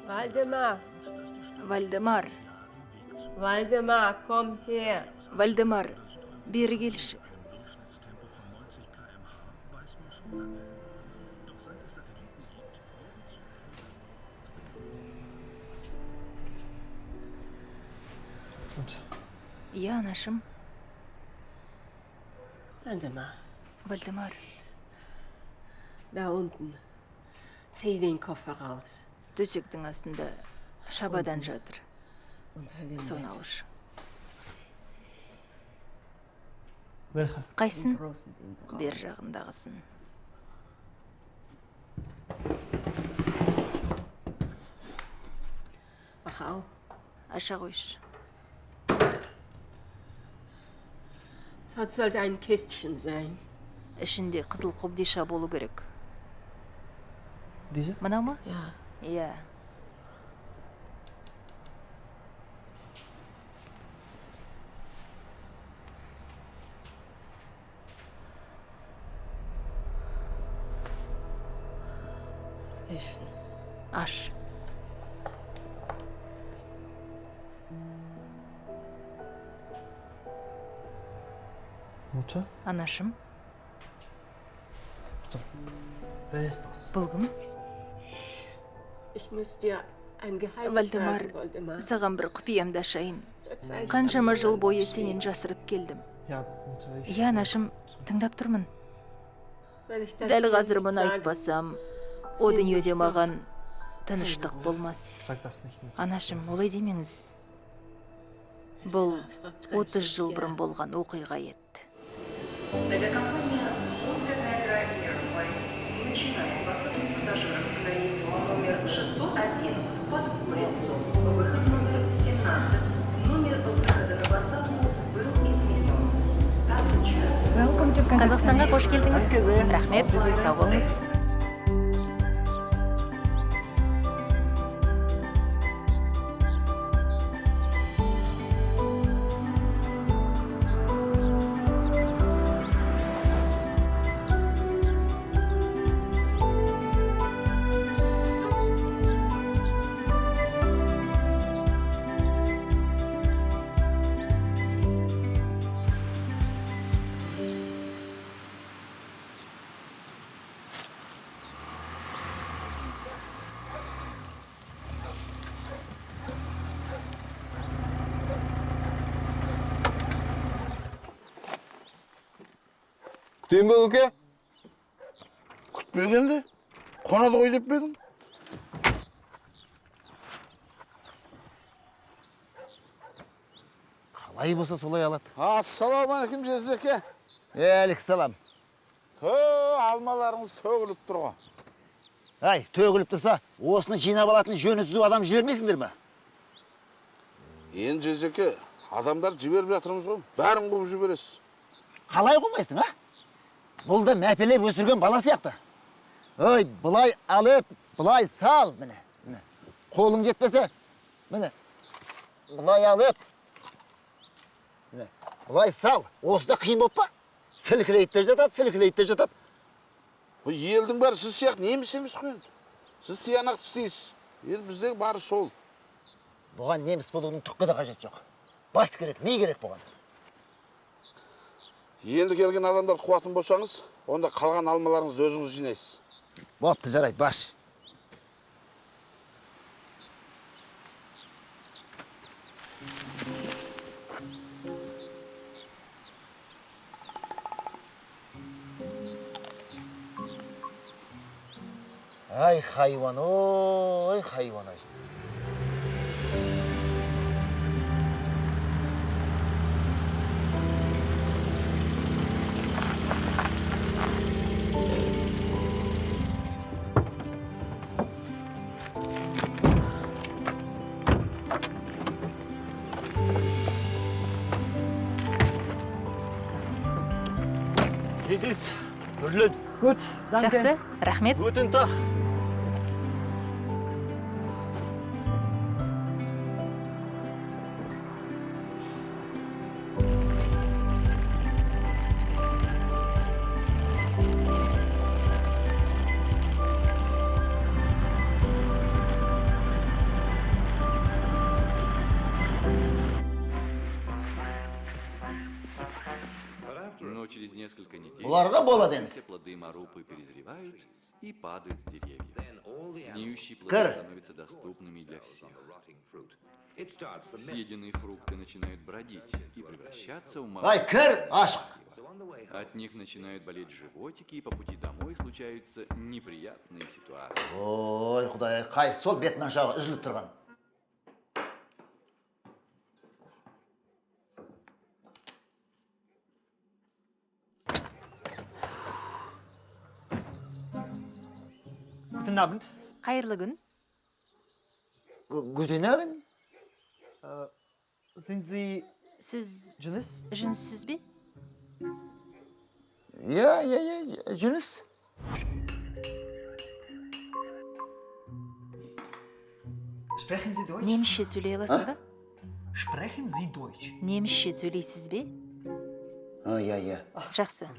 Вальдемар. Вальдемар. Вальдемар, come here. Вальдемар, бері келші. Ja, анашым. Waldemar, Вальдемар, da unten. Zieh den Koffer raus. төсектің астында шабадан жатыр. Unter dem Соны Bett. алшы. Welche? Қайсын? Den großen, den brauchen. Бер жағындағысын. Mach auf. Аша қойшы. Dort sollte ein Kistchen sein. Ішінде қызыл қобдиша болу керек. Diese? Мынау ма? Ja. Иә. Öffnen. Аш. Mutter? Анашым, Wer ist das? бұл кім? Ich muss dir ein Geheimnis Вальдемар, sagen, Waldemar. саған бір құпиямды ашайын. Verzeih, ich Қаншама hab's жыл so бойы lange сенен жасырып келдім. Ja, Mutter, ich... Иә, анашым, тыңдап тұрмын. Wenn ich das Дәл dir қазір nicht мұны sage, айтпасам, о дүниеде маған тыныштық болмас. Sag das nicht, Mutter. Анашым, олай демеңіз. es Бұл war vor 30 жыл 30 бұрын Jahren. болған оқиға еді. Авиакомпания Лондон Airlines начинает посадку пассажиров на рейс номер 601 под улицу. Выход номер 17. Номер выхода на посадку был изменен. Passengers. Қазақстанға қош келдіңіз. Рахмет, сау болыңыз. Күтейін бе көке? Күтпегенде қонады ғой деп пе едің? Қалай болса солай алады. Ассалаумағалейкум Жезеке. Әліксалам. Алмаларыңыз төгіліп тұр ғой. Ай, төгіліп тұрса, осыны жинап алатын жөні түзу адам жібермейсіңдер ме? Енді Жезеке, адамдар жіберіп жатырмыз ғой. Бәрін қуып жібересіз. Қалай қылмайсың, а? Бұл да мәпелеп өсірген бала сияқты. Ой, бұлай алып, бұлай сал, міне. Қолың жетпесе, міне. Бұлай алып, міне. Бұлай сал. Осы да қиын болып па? Сілкілейттер жатады. Елдің бәрі сіз сияқты неміс емес қой енді. Сіз тиянақты істейсіз. Ел біздегі бары сол. Бұған неміс болудың түкке де қажет жоқ. Бас керек, ми керек бұған. Енді келген адамдар қуатын болсаңыз, онда қалған алмаларыңызды өзіңіз жинайсыз. Бопты, жарайды, баш. Ай, хайуан, ой, хайуан, ай. This is Berlin. Gut, danke. Жақсы, рахмет. Guten Tag. Но через несколько недель Бұларға болады енді. все плоды марупы перезревают и падают с деревьев. Гниющие плоды Кыр. становятся доступными для всех. Съеденные фрукты начинают бродить и превращаться в Ай, молоко. кір, ашық. От них начинают болеть животики, и по пути домой случаются неприятные ситуации. Ой, құдай, қай сол бетінің жағы үзіліп тұрған. Guten Abend. Қайырлы күн. Гүтінәбін? Sind Sie Сіз Junis? жүніссіз бе? Я, Жүніс. Sprechen Sie Deutsch? Немісше сөйлей аласыз ба? Sprechen Sie Deutsch? Немісше сөйлейсіз бе? Я. Жақсы.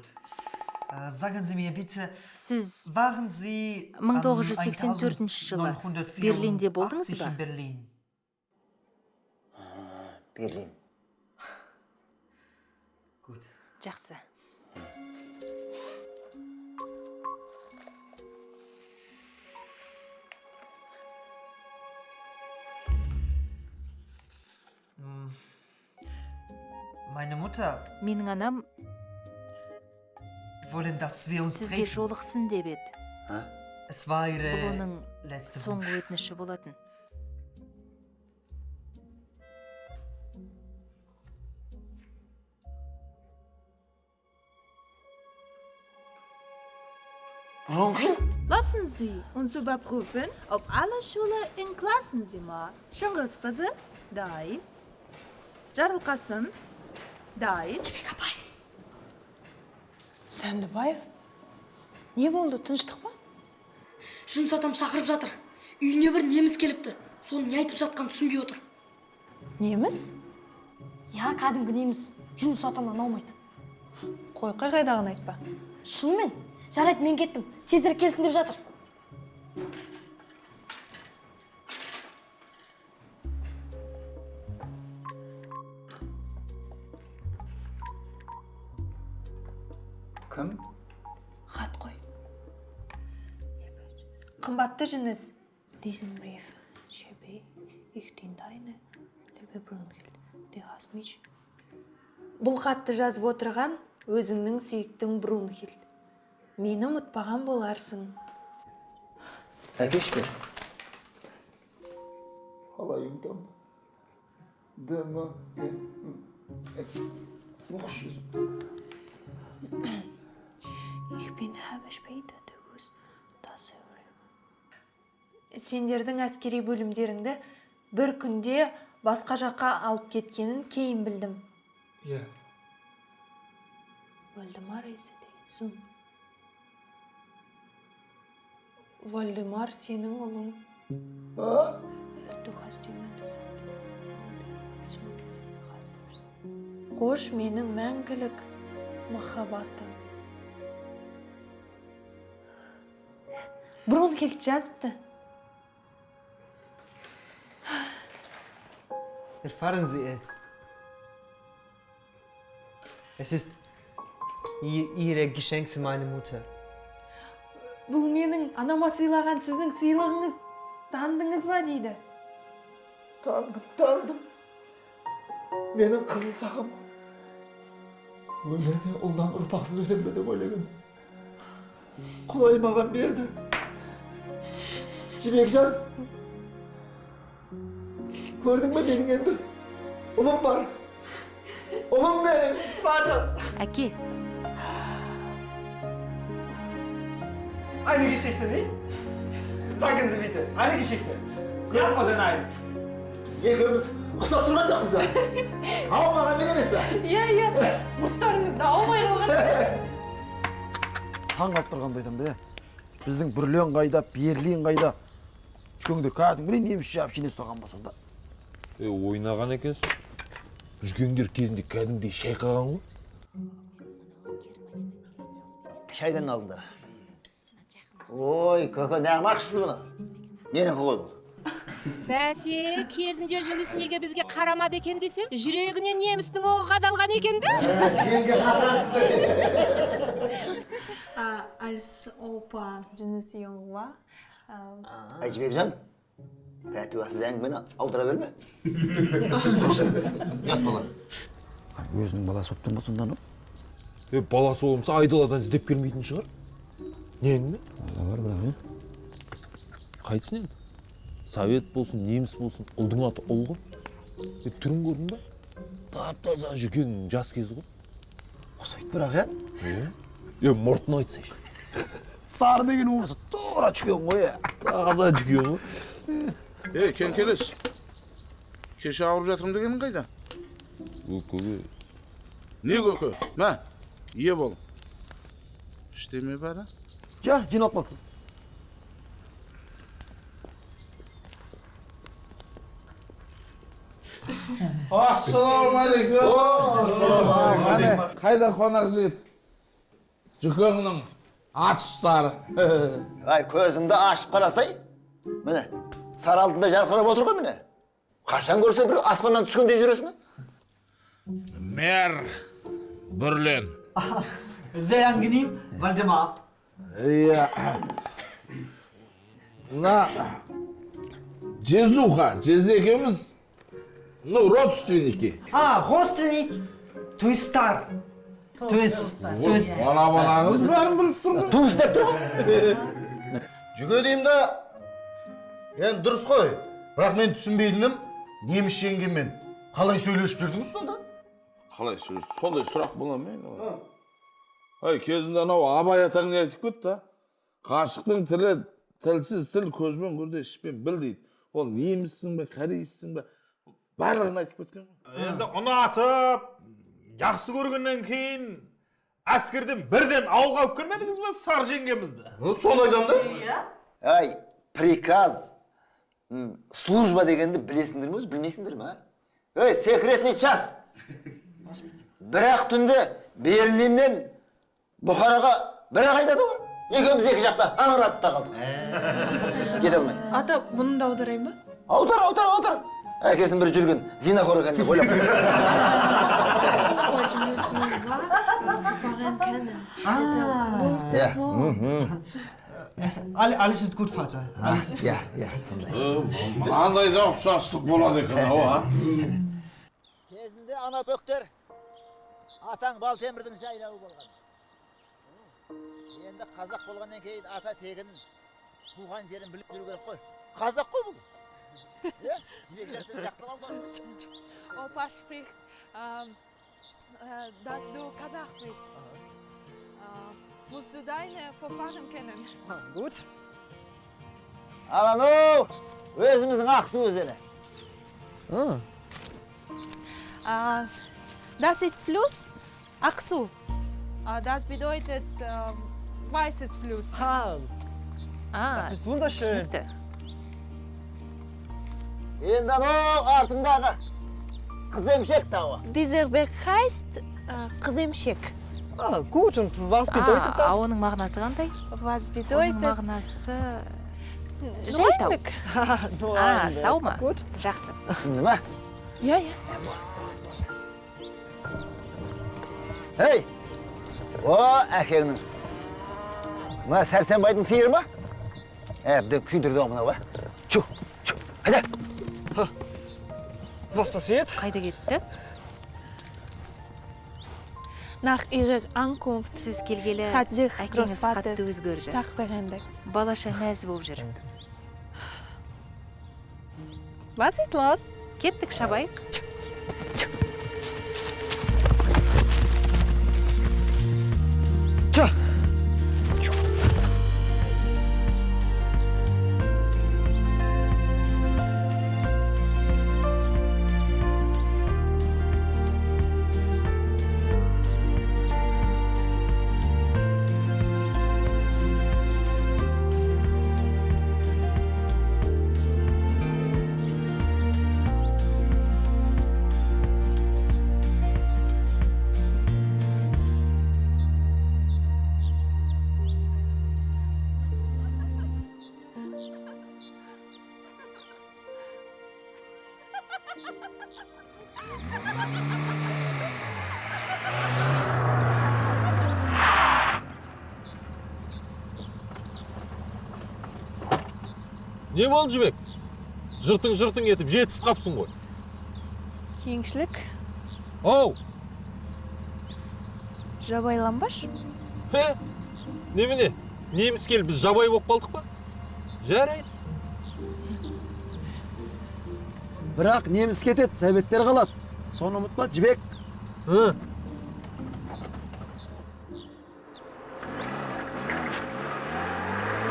Sagen Sie mir bitte, Сіз waren Sie 1984 жылы Берлинде болдыңыз ба? in Berlin? Берлин. Gut. Жақсы. Meine Mutter Менің анам wollen, dass wir uns сізге treffen. жолықсын деп еді. Es war Бұл ihre оның letzte соңғы Wunsch. өтініші болатын. Brunhild? Lassen Sie uns überprüfen, ob alle Schüler im Klassenzimmer. Şengöz kızı, da ist. Жарылқасын, da ist. Сәндібаев? Не болды, тыныштық па? Жүніс атам шақырып жатыр. Үйіне бір неміс келіпті. Соны не айтып жатқанын түсінбей отыр. Неміз? Я, кәдімгі неміс. Жүніс атамнан аумайды. Қой, қайдағын айтпа. Шынымен, жарайды мен кеттім. Тезірек келсін деп жатыр. Кім? Хат қой. Қымбатты Жүніс. Diesen Brief schreibe ich den deine, liebe Brunhild. Du hast mich. Бұл хатты жазып отырған өзіңнің сүйіктің Брунхильд. Мені ұмытпаған боларсың. Әкеш бер. Қалай ұмытам? Дәмі. Оқыш өзім. Ich bin habe später gewusst, dass Сендердің әскери бөлімдеріңді бір күнде басқа жаққа алып кеткенін кейін білдім. Ja. Вальдемар ist der Sohn. Вальдемар сенің ұлың. Du hast ihm das Sohn hast. Қош менің мәңгілік махаббатым. Брунхильд жазыпты. Erfahren Sie es. Es ist Ihr Geschenk für meine Mutter. Бұл менің анама сыйлаған сіздің сыйлығыңыз. Тандыңыз ба дейді. Tanıdım. Benim kızıl sakım. Ömrede ondan ırpaksız ötemedi böyle gün. Kolay mağam berdi. Cibekcan. Gördün mü benim endi? Oğlum var. Oğlum benim. Fatih. Әке, Eine Geschichte, nicht? Sagen Sie bitte, eine Geschichte. Ja oder nein? Екеуміз ұқсап тұрған жоқпыз ба? Ал маған мен емес пе? Иә, мұттарыңызды алмай қалған. Таң қалып тұрғандай да. Біздің Бүрлен қайда, Берлин қайда. Үшкеңде кәдімгідей немісше община ұстаған ба сонда? Ойнаған екенсің. Жүргендер кезінде кәдімгідей шайқаған ғой. Шайдан алдыңдар. Ой, көке, не қылмақшысыз бұны? Менікі ғой бұл. бәсе кезінде жүніс неге бізге қарамады екен десең, жүрегіне немістің оғы қадалған екен да? Кеңге қатырасыз. Als Opa Жүніс jong was, Әжібекжан, пәтуасыз әңгімені алдыра берме. Ят бала. Өзінің баласы өттен ба сонда, ну? Баласы болмаса айдаладан іздеп келмейтін шығар. Не әңгіме? Бар бірақ, Қайтсын енді? Совет болсын, неміс болсын, ұлдың аты ұл ғой. Түрін көрдің ба? Тап-таза жүген жас кезі ғой. Ұқсайды бірақ, Мұртын айтсайшы. Сары деген өмірсі тура жүген ғой, Таза жүген ғой. Кен келес. Кеше ауырып жатырмын дегенің қайда? Көке. Не көке? Мә, ие бол. Іштеме бәрі? Жа, жинап қалды. Ассалаумағалейкум. Ассалаумағалейкум. Қайда қонақ жігіт? Жүкеңнің ат ұстары. Ай, көзіңді ашып қарасай, міне, сары алдында жарқырап отырған міне. Қашан көрсе бір аспаннан түскендей жүресің? Мэр Бүрлен. Sehr angenehm, Waldemar. Иә. Мына Жезуха, Жез екеуміз, родственники. Родственник. Туыстар. Туыс. Ана балаңыз бәрін біліп тұрған. Туыс деп тұр ғой. Жүге деймін да, енді дұрыс қой. Бірақ мен түсінбейтінім, неміс жеңгенмен қалай сөйлесіп жүрдіңіз сонда? Қалай сөз? Сондай сұрақ бола ма? Ай, кезінде анау Абай атаң не айтып кетті? Қашықтың тілі тілсіз, тіл көзбен көрді, ішпен біл дейді. Ол неміссің бе, корейсің бе? Барлығын айтып кеткен ғой. Енді ұнатып, жақсы көргеннен кейін әскерден бірден ауылға алып келмедіңіз бе сары жеңгемізді? Соны айтам да? Ай, приказ, служба дегенді білесіңдер ме, білмейсіңдер ме? Ой, секретный час. Бірақ түнде Берлиннен Бұхараға бір айдады ғой. Екеуміз екі жақта аңыратып та қалдық. Кете алмай. Ата, бұны да аударайын ба? Аудар. Әкесін бір жүрген зинахор екен деп ойлап. Opa Жүніс jong was, waren kennen. Alles ist gut, Vater. Alles ist gut. Мынандай да ұқсастық болады екен, ау, Кезінде ана бөктер атаң Балтемірдің жайлауы болған. Енді қазақ болғаннан кейін ата тегін туған жерін біліп жүру керек қой. Қазақ қой бұл. Жібек жерсен жақты қалған. Opa spricht, dass du Kasach bist. Musst du deine Vorfahren kennen. Gut. Алану, өзіміздің ақсы өзелі. Das ist Fluss Aksu. Das bedeutet weißes Fluss. Das ist wunderschön. Түсінікті. Енді анау артындағы қыземшек тауы. Dieser Berg heißt Қыземшек. Gut, und was bedeutet das? Оның мағынасы қандай? Was Оның bedeutet мағынасы жай тау. Тау ма? Жақсы. Түсінді ма? Ja. Ей, әкеңнің. Мына Сәрсенбайдың сиыры ма? Әбден күйдірді омына ба? Чу, қайда? Was passiert? Қайда кетті? Nach ihrer Ankunft Сіз келгелі hat sich әкеңіз Großvater қатты өзгерді. stark verändert. Балаша мәз болып жүр. Was ist los? Кеттік, шабайық. Не болды жібек? Жыртың етіп жетісіп қапсың ғой. Кеңшілік, Оу, жабайланбаш. немене? Неміс келіп біз жабай болып қалдық па? Жарайды. Бірақ неміс кетеді, советтер қалады. Соны ұмытпа, жібек.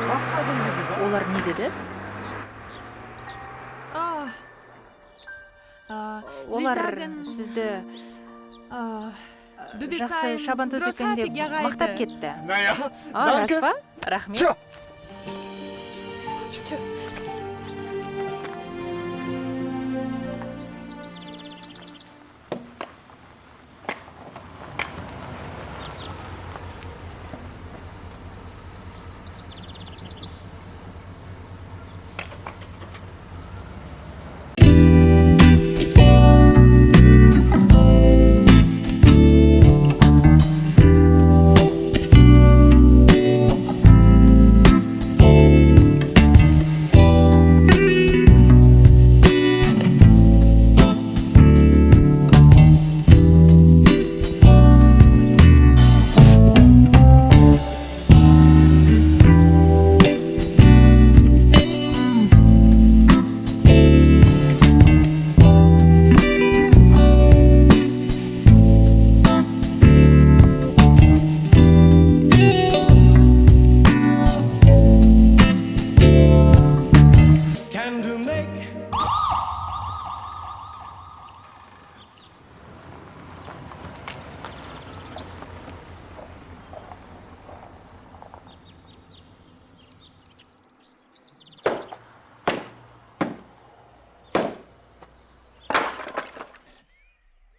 Басқа бензикіз, Олар не деді? Олар сізді жақсы шабандоз екен деп мақтап кетті. Рас па? Рахмет.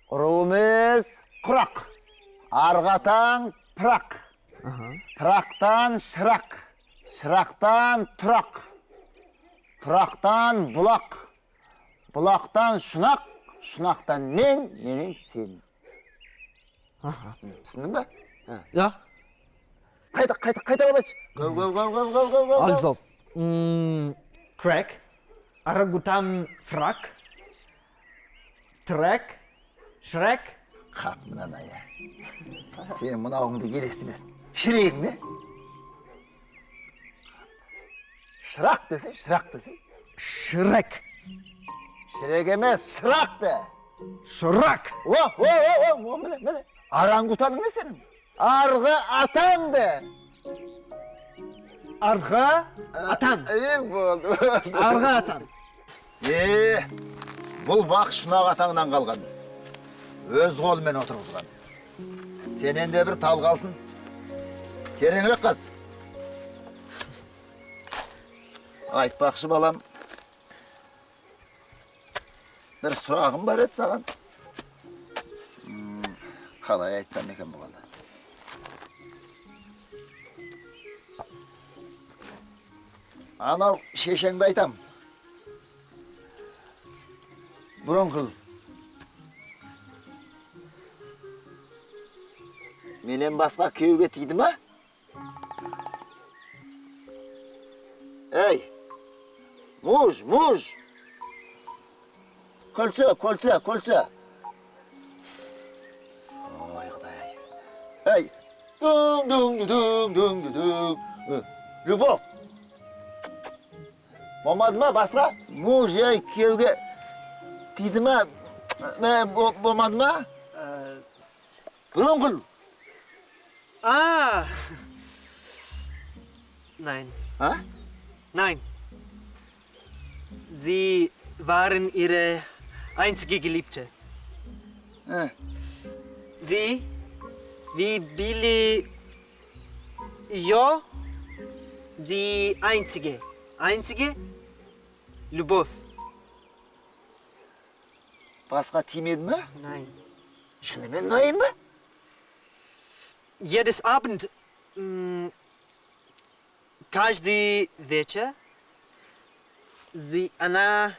Ұруымыз құрақ, арғатан пырақ, пырақтан шырақ, шырақтан тұрақ, тұрақтан бұлақ, бұлақтан шұнақ, шұнақтан менен сен. Түсіндің ба? Ja. Қайта бабач. Go. Also, crack, арагутан фрак, трек, шрек. Қап мынаны я. Сен мынауыңды елестімесін. Шірегің не? Шырақ десе, шырақ десе. Шрек. Шірек емес, шырақ де. Шырак. Міне. Арангутаның не сенің? Арғы атаң де. Арғы атан. Арғы атан. Бұл бақ шұнақ атаңнан қалған. Өз қолымен отырғызған. Сенен де бір тал қалсын. Тереңірек қаз. Айтпақшы балам. Bir сұрағым бар еді саған. Қалай айтсам екен бұған? Анау шешеңді айтам. Бұрын қыл. Менен басқа күйеуге тиді ма? Ей! Муж! Кольцо! Ой, Құдай. Ей! Дүң. Любов! Болмады ма басқа? Муж, ей, күйеуге тиді ма? Болмады ма? Бұрын қыл. Nein. Ha? Nein. Sie waren ihre einzige Geliebte. Wie Billy Jo, die einzige Любовь. Басқа тимеді ме? Nein. Шынымен найын ба? Jedes Abend, каждый вечер, она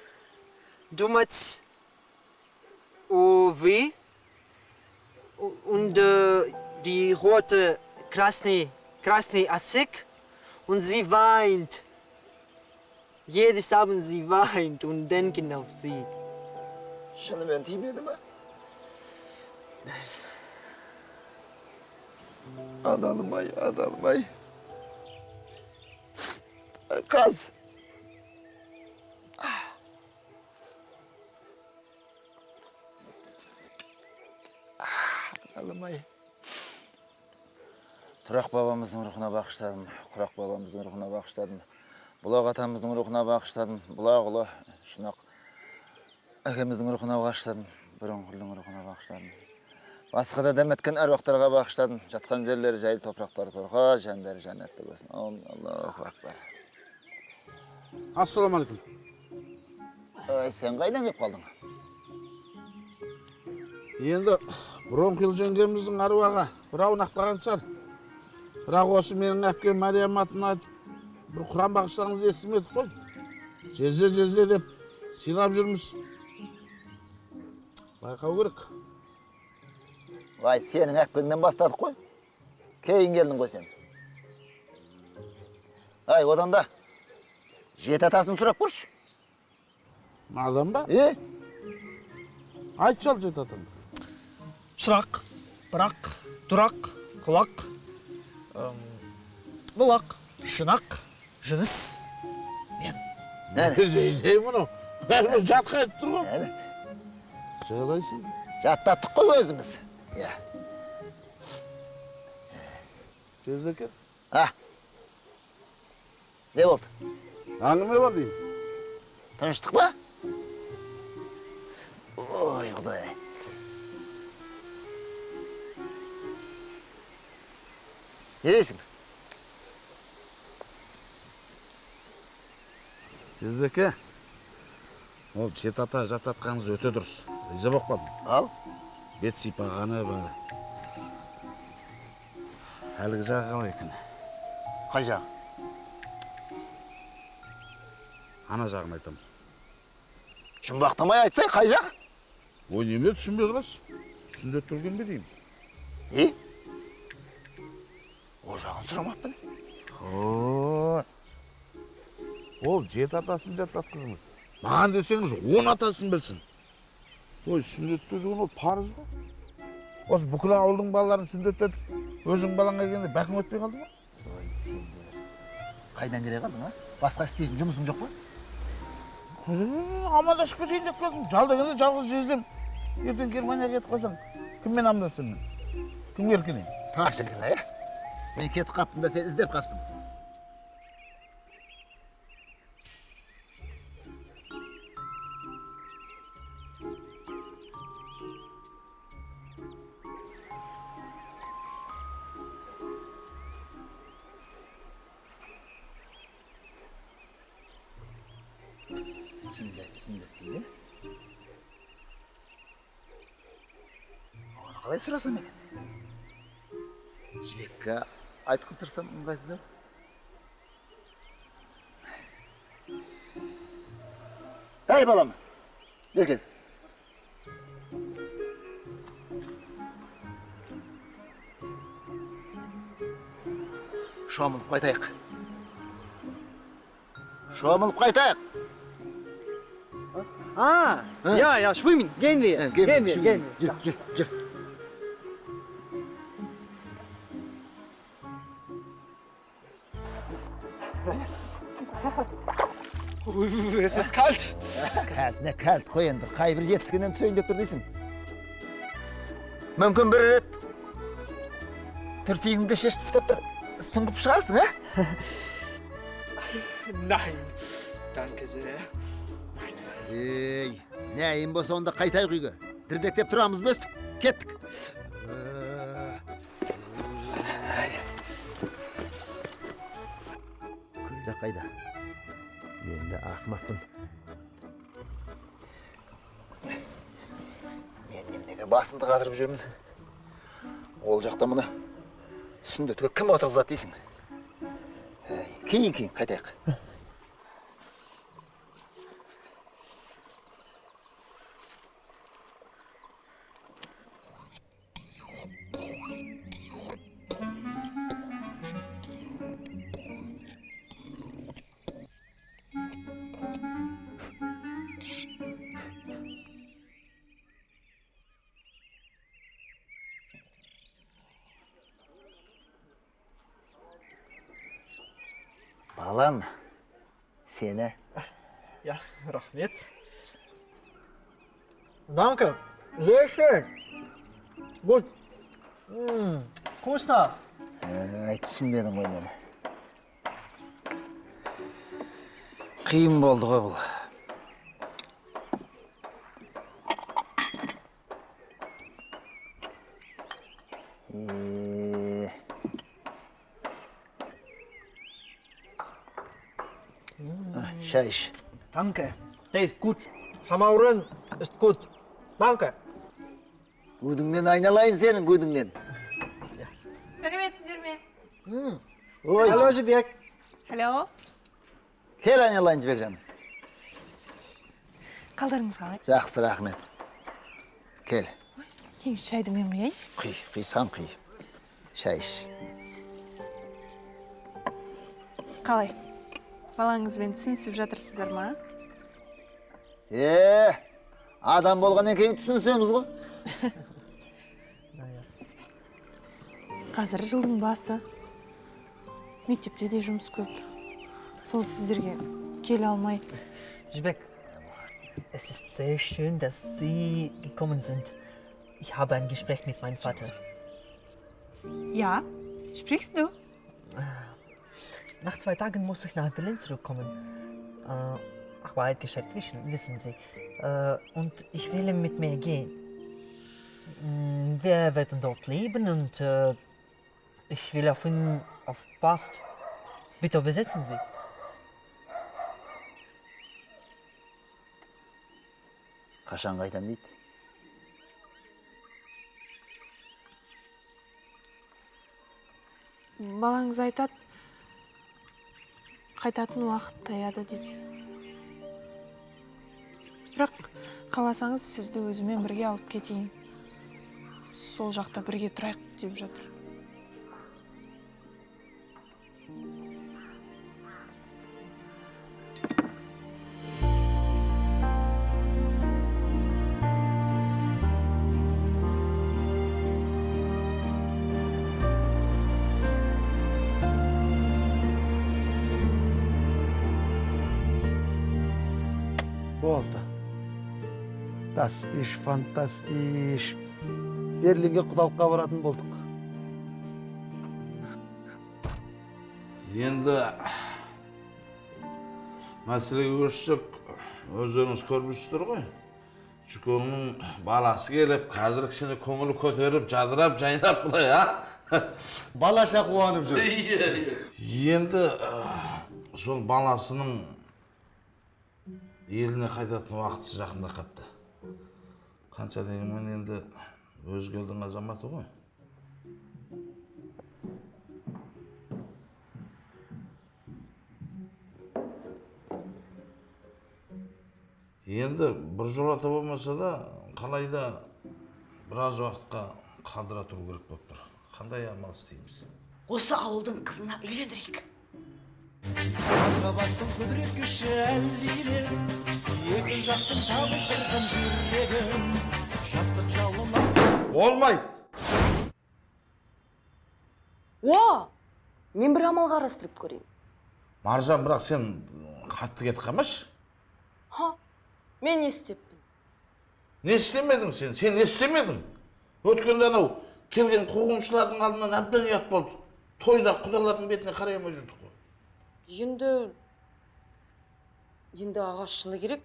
думает wie? Und die rote Krasny Assik. Und sie weint. Jedes Abend sie weint und denken auf sie. Şunu ben tiymedim ha. Adalım ay. Kaz. Adalım ay. Turak babamızın ruhuna bağışladım. Kurak babamızın ruhuna bağışladım. Bulaq atamızın ruhuna bağışladım. Bulaq ulu şunaq. Әкеміздің рухына бағыштадым, Бұрынғұлдың рухына бағыштадым. Басқа да дәметкен әруақтарға бағыштадым. Жатқан жерлері жайлы топырақтары торға, жәндері жәннәтті болсын. Аллаху акбар. Ассаламалейкум. Сен қайдан кеп қалдың? Енді Бұрынғұл жеңгеміздің аруаға бір аунақ баған шығар. Бірақ осы менің әпкем Мариям атына бір құран бағыштағыңызды естімедік қой. Жезде деп сыйлап жүрміз. Байқау керек. Вай, сенің әпкеңнен бастадық қой. Кейін келдің ғой сен. Ай, одан да жеті атасын сұрап көрші. Мадам ба? Айтшы ал жеті атаңды. Шырақ, бірақ, тұрақ, құлақ, бұлақ, шынақ, жүніс, мен. Нәне? Мұны? Жатқа айтып тұр ғой. Жайлайсың? Жаттаттық қой өзіміз. Кезеке? Не болды? Әңгіме бар деймін. Тыныштық па? Ой, Құдай. Не дейсің? Кезеке? Ол жеті ата жататқаныңыз өте дұрыс. Риза болып қалдым. Ал? Бет сипағаны бәрі. Әлгі жағы қалай екен? Қай жағы? Ана жағын айтамын. Жұмбақтамай айтсай, қай жағы? Ой, неме түсінбей қаласыз? Сүндет білген бе деймін? О жағын сұрамаппын. Ол жеті атасын жататқызыңыз. Маған десеңіз 10 атасын білсін. Ой, сүндет деген ол парыз ба? Осы бүкіл ауылдың балаларын сүндеттетіп, өзің балаңа келгенде бәкім өтпей қалды ма? Ой, сен де. Қайдан келе қалдың, а? Басқа істейтін жұмысың жоқ па? Амандасып кетейін деп келдім. Жалдагенде жалғыз жездем. Ертең Германияға кетіп қалсаң, кіммен амандасамын мен? Кімге еркелейін? Таңшылығына, Мен кетіп қаптым да сен іздеп қапсың. Сүндет дейді. Оны қалай сұрасам екен? Жібекке айтқыздырсам ыңғайсыздар. Әй балам, бер кел. Шомылып қайтайық. Ja, schwimmen, gehen wir. Жүр. Es ist kalt. Кәлт, қой енді. Қай бір жетіскеннен түсейін деп тұр дейсің. Мүмкін бір рет түртігіңді шешіп тастап бір сүңгіп шығасың, а? Nein, danke sehr. Ей, нәйін болса онда қайтайық үйге. Дірдектеп тұрамыз ба өстіп? Кеттік. Көйлек қайда? Мен де ақымақпын. Мен немнеге басымды қатырып жүрмін. Ол жақта мұны сүндетке кім отырғызады дейсің? Кейін қайтайық. Балам, сені. Ja, rahmet. Danke. Sehr schön. Gut. Вкусно. Түсінбедім ғой мені. Қиын болды ғой бұл. Шай іш. Danke. Der ist gut. Samauren ist gut. Danke. Гүдіңнен айналайын сенің, гүдіңнен. Сәлеметсіздер ме? Ой, Hallo, Jibek. Алло. кел айналайын жібек жаным. Қалдарыңыз қалай? Жақсы, рахмет. Кел, Кеңіс шайды мен құяйын? құйсаң құй. Шай іш. Қалай? Балаңызбен түсінісіп жатырсыздар ма? Адам болғаннан кейін түсінісеміз ғой. Қазір жылдың басы. Мектепте де жұмыс көп. Сол сіздерге келе алмай. Jibek, es ist sehr schön, dass Sie gekommen sind. Ich habe ein Gespräch mit meinem Vater. Ja, sprichst du? Nach 2 Tagen muss ich nach Berlin zurückkommen. Arbeitsgeschäft, wissen Sie. Und ich will mit mir gehen. Wir werden dort leben und ich will auf ihn aufpassen. Bitte übersetzen Sie. Қашан қайтам дейді? Балаңыз айтады, қайтатын уақыт таяды дейді. Бірақ қаласаңыз сізді өзімен бірге алып кетейін. Сол жақта бірге тұрайық деп жатыр. Болды. Тастиш, фантастиш. Берлинге құдалыққа баратын болдық. Енді мәселеге көшсек, өздеріңіз көрмейсіздер ғой. Жүкеңнің баласы келіп, қазір кішкене көңілі көтеріп, жадырап, жайнап бұлай, Балаша қуанып жүр. Енді сол баласының еліне қайтатын уақытысы жақында қапты. Қанша дегенмен енді өзге елдің азаматы ғой. Енді бір жолата болмаса да, қалайда біраз уақытқа қалдыра тұру керек болып тұр. Қандай амал істейміз? Осы ауылдың қызына үйлендірейік. Қабаттың құдірет күші әлдейлі, екі жақтың табыстырған жүрегім, жастық жалынасы. Болмайды! Мен бір амал қарастырып көрейін. Маржан, бірақ сен қатты кет қамаш? Мен не істеппін? Не істемедің сен? Сен не істемедің? Өткенде анау келген қуғыншылардың алдынан әбден ұят болды. Тойда құдалардың бетіне қарай алмай жүрдік қой. Енді аға шыны керек,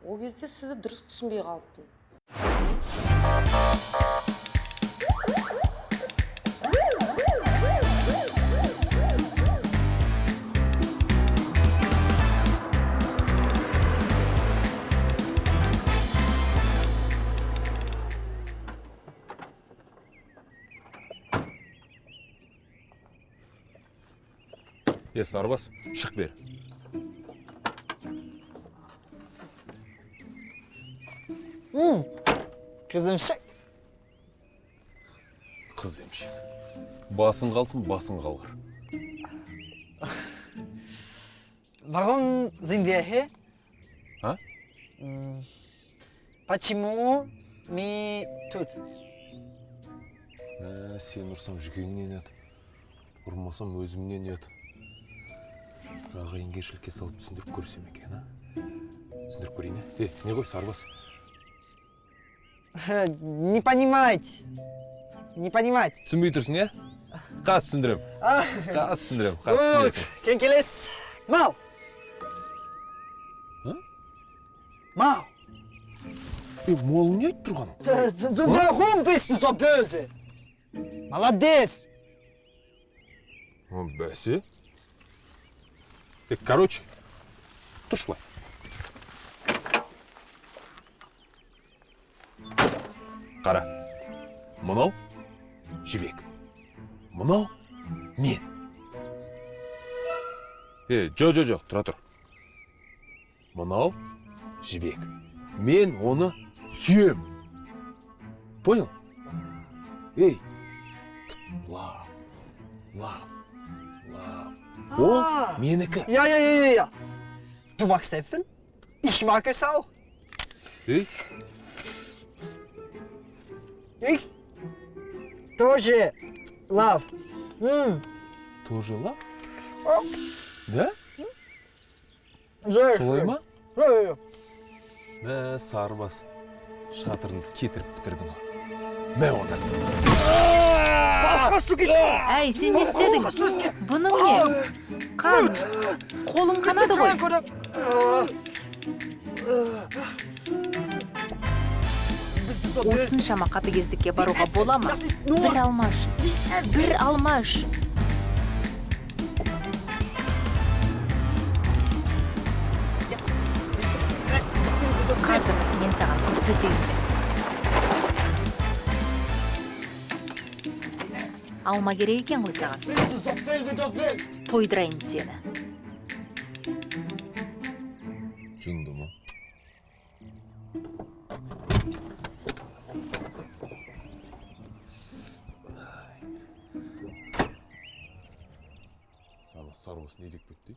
ол кезде сізді дұрыс түсінбей қалыппын. Сарбас, шық бер. Kızım şık. Қыз емшек. Басың қалсын, басың қалғыр. Warum sind wir hier? А? Почему мы тут? Сен ұрсам жүкеңнен еді. Ұрмасам өзімнен еді. Ағайынкершілікке салып түсіндіріп көрсем екен, а? Түсіндіріп көрейін, не ғой, сарбас? Не понимать. Не понимать. Түсінбей тұрсың, Қас түсіндірем. Қас түсіндірем. Кен келес? Мал. Мал. Мол не айтып тұрғаның? Warum bist du so böse? Молодец. Бәсе? Короче, тұршы былай. Қара, мынау жібек, мынау мен. Жоқ, тұра тұр. Мынау жібек, мен оны сүйем. Понял? Лав. Ол менікі. Ja. Du magst Äpfel? Ich mag es auch. Ich тоже love. Тоже love? Да? Солай ма? Сарбас, шатырыңды кетіріп бітірдің. Мә оны. Әй, сен не істедің? Бұның не? Қан, қолың қанады ғой. Осыншама қатыгездікке баруға бола ма? Бір алмаш. Қазір мен саған көрсетейін. Алма керек екен ғой саған. Тойдырайын сені. Жынды ма? Ана сарбас не деп кетті?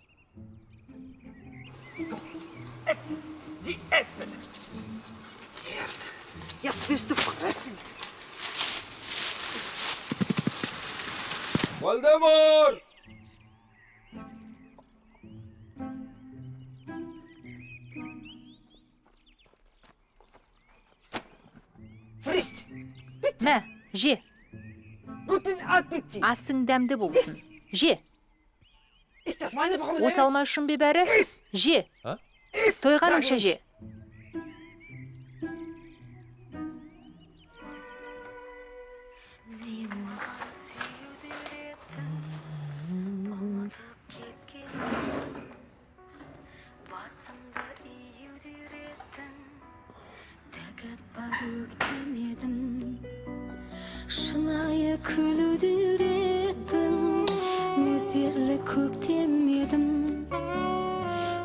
Die Äpfel. Jetzt wirst du fressen. Вальдемар! Frisst. Мә, же. Guten Appetit. Асың дәмді болсын. Же. Ist das meine Formel? Осы алма үшін бе бәрі? Же. Тойғаныңша же. Шынайы күлдіретін, нөсерлі көктемедім.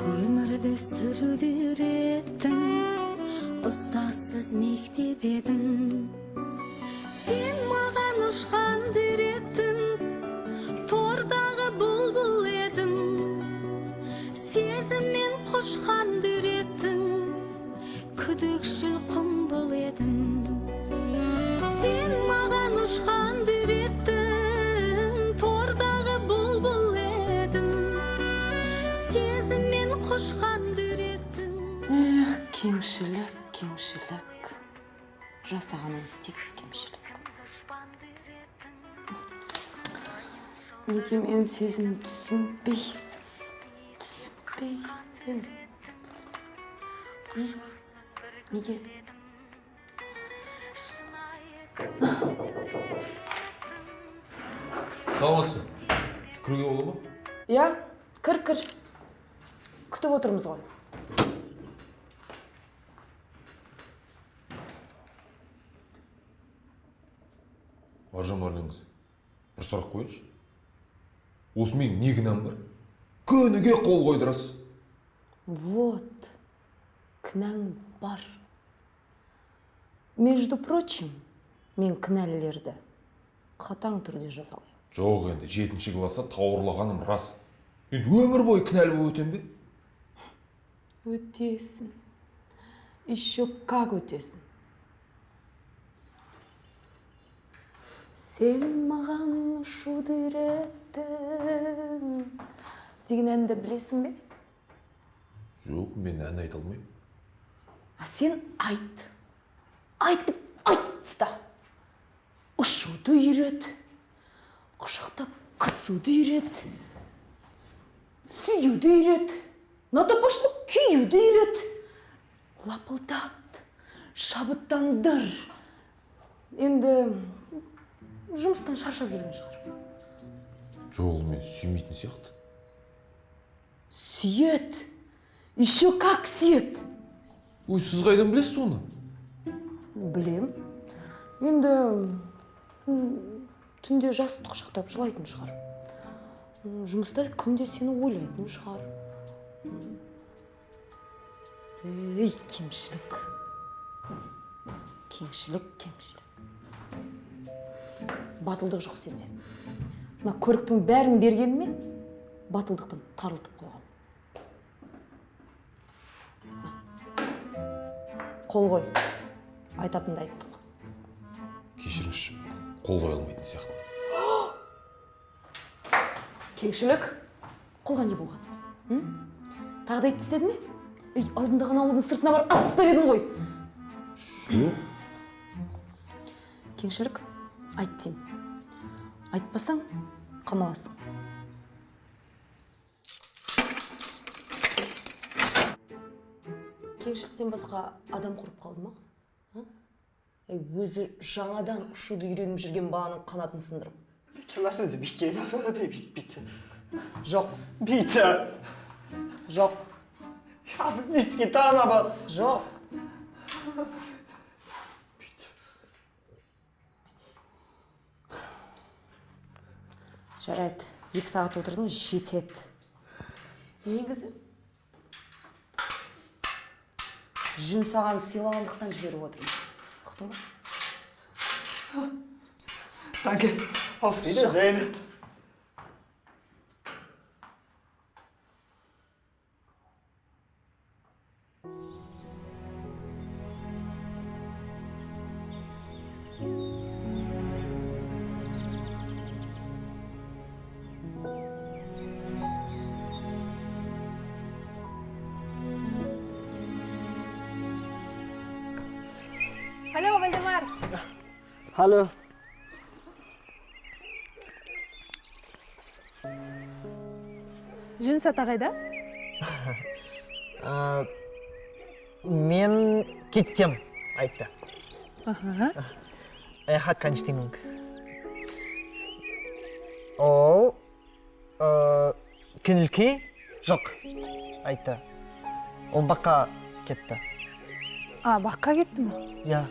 Өмірді сүрдіретін, ұстассыз мектеп едім. Сен маған ұшқан деретін, тордағы бұлбұл едім. Сезіммен құшқан деретін, күдікшіл құмбыл едім. Сен маған ұшқан деретін, тордағы бұлбұл едім. Сезіммен құшқан деретін. Кеңшілік. Жасағаным тек кемшілік. Неге мен сезім түсінбейсің? Неге? Қалмасы, кіруге болу ма? Я? Кір. Күтіп отырмыз ғой. Маржан Марленқызы, бір сұрақ қойыншы. Осы мен не кінәм бар? Күніге қол қойдырасыз. Вот, кінәң бар. Между прочим, мен кінәлілерді қатаң түрде жазалаймын. Жоқ енді 7-ші класста тауырлағаным рас. Енді өмір бойы кінәлі болып өтем бе? Өтесің. Еще как өтесің. Сен маған ұшуды үйреттің деген әнді білесің бе? Жоқ, мен ән айта алмаймын. А сен айт. Айтып айт. Ұшуды үйрет. Құшақтап қысуды үйрет. Сүюді үйрет. Натапашты күйюді үйрет. Лапылдат. Шабыттандыр. Енді жұмыстан шаршап жүрген шығар. Жоқ, мен сүймейтін сияқты. Сүйет. Еще как сүйет. Ой, сіз қайдан білесіз оны? Білем. Енді түнде жастық құшақтап жылайтын шығар. Жұмыста күнде сені ойлайтын шығар. Ей, кемшілік. Кемшілік. Батылдық жоқ сенде. Мына көріктің бәрін бергенімен батылдықтан тарылтып қойған. Қол қой. Айтатынды айттық. Кешіріңізші, қол қоя алмайтын сияқты. Кеңшілік, қолға не болған? Тағы да істеді ме? Ей, алдындаған ауылдың сыртына барып алып тастап едің ғой. Жоқ. Кеңшілік, айт деймін. Айтпасаң, қамаласың. Кеңшіліктен басқа адам құрып қалды ма? Өзі жаңадан ұшуды үйреніп жүрген баланың қанатын сындырып. Келасыңыз, бейте. Жоқ. Бейте. Жоқ. Ya miski tane bak. Жоқ. Жарайды, 2 сағат отырдың, жетеді. Негізі жүн саған сыйлағандықтан жіберіп отырмын. Құқтың ба? Danke. Auf Wiedersehen. Hallo, Valdemar. Hallo. Жүн сата қайда? Мен кеттем, айтты. Ага. Keine Stimmung. Ол көңіл-күй жоқ, айтты. Ол баққа кетті. Баққа кетті ме? Я.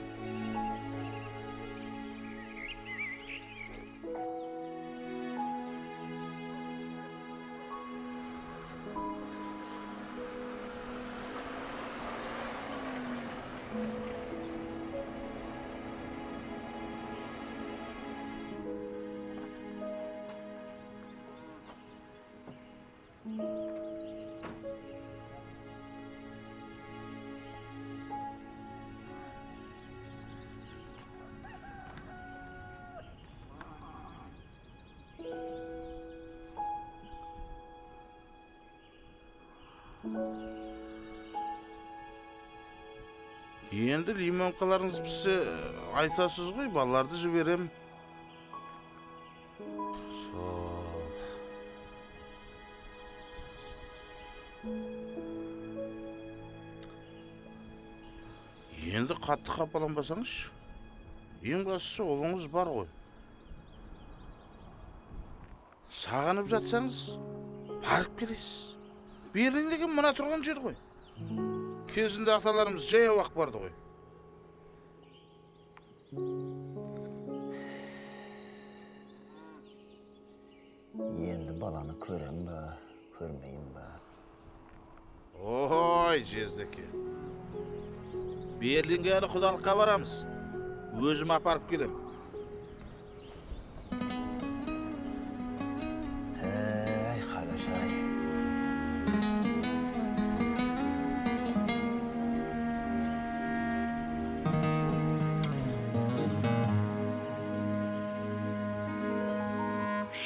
Енді лимонкаларыңыз піссе айтасыз ғой, балаларды жіберем. Енді қатты қапаланбасаңыз, ең бастысы ұлыңыз бар ғой. Сағынып жатсаңыз, барып келесіз. Берлин деген мына тұрған жер ғой. Кезінде аталарымыз жаяу ақ барды ғой. Енді баланы көрем ба, көрмейм ба? Ой, жездеке. Берлинге әлі құдалыққа барамыз. Өзім апарып келем.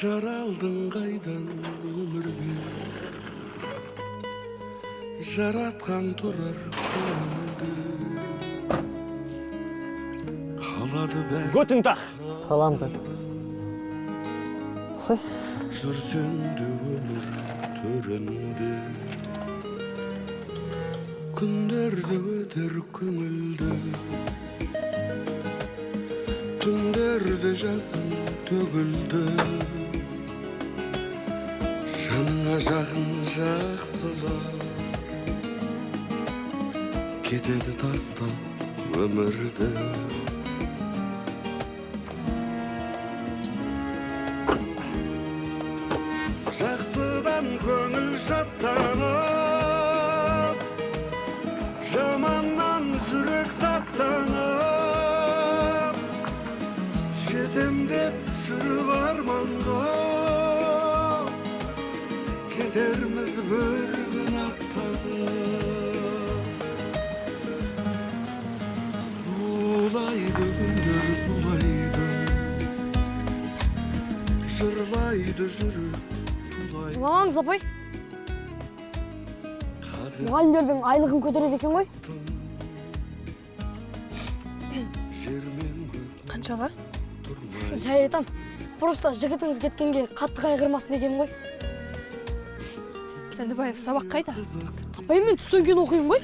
жаралдың қайдан өмірге, жаратқан тұрар көңілді, қалады бәрі. Guten Tag. Salam da. Жүрсең де өмір төрінде, күндерді өтер көңілді, түндерді жасын төгілді, жаныңа жақын жақсылар кетеді тастап өмірді. Жақсыдан көңіл шаттанып, жаманнан жүрек таттанып, жетем деп жүріп арманға, кетерміз бір күн аттанып. Зулайды күндер зулайды, жырлайды жүрек. Жыламаңыз, апай. Мұғалімдердің айлығын көтереді екен ғой. Қаншаға? Жай айтам. Просто жігітіңіз кеткенге қатты қайғырмасын деген ғой. Сәндібаев, сабақ қайда? Апай, мен түстен кейін оқимын ғой.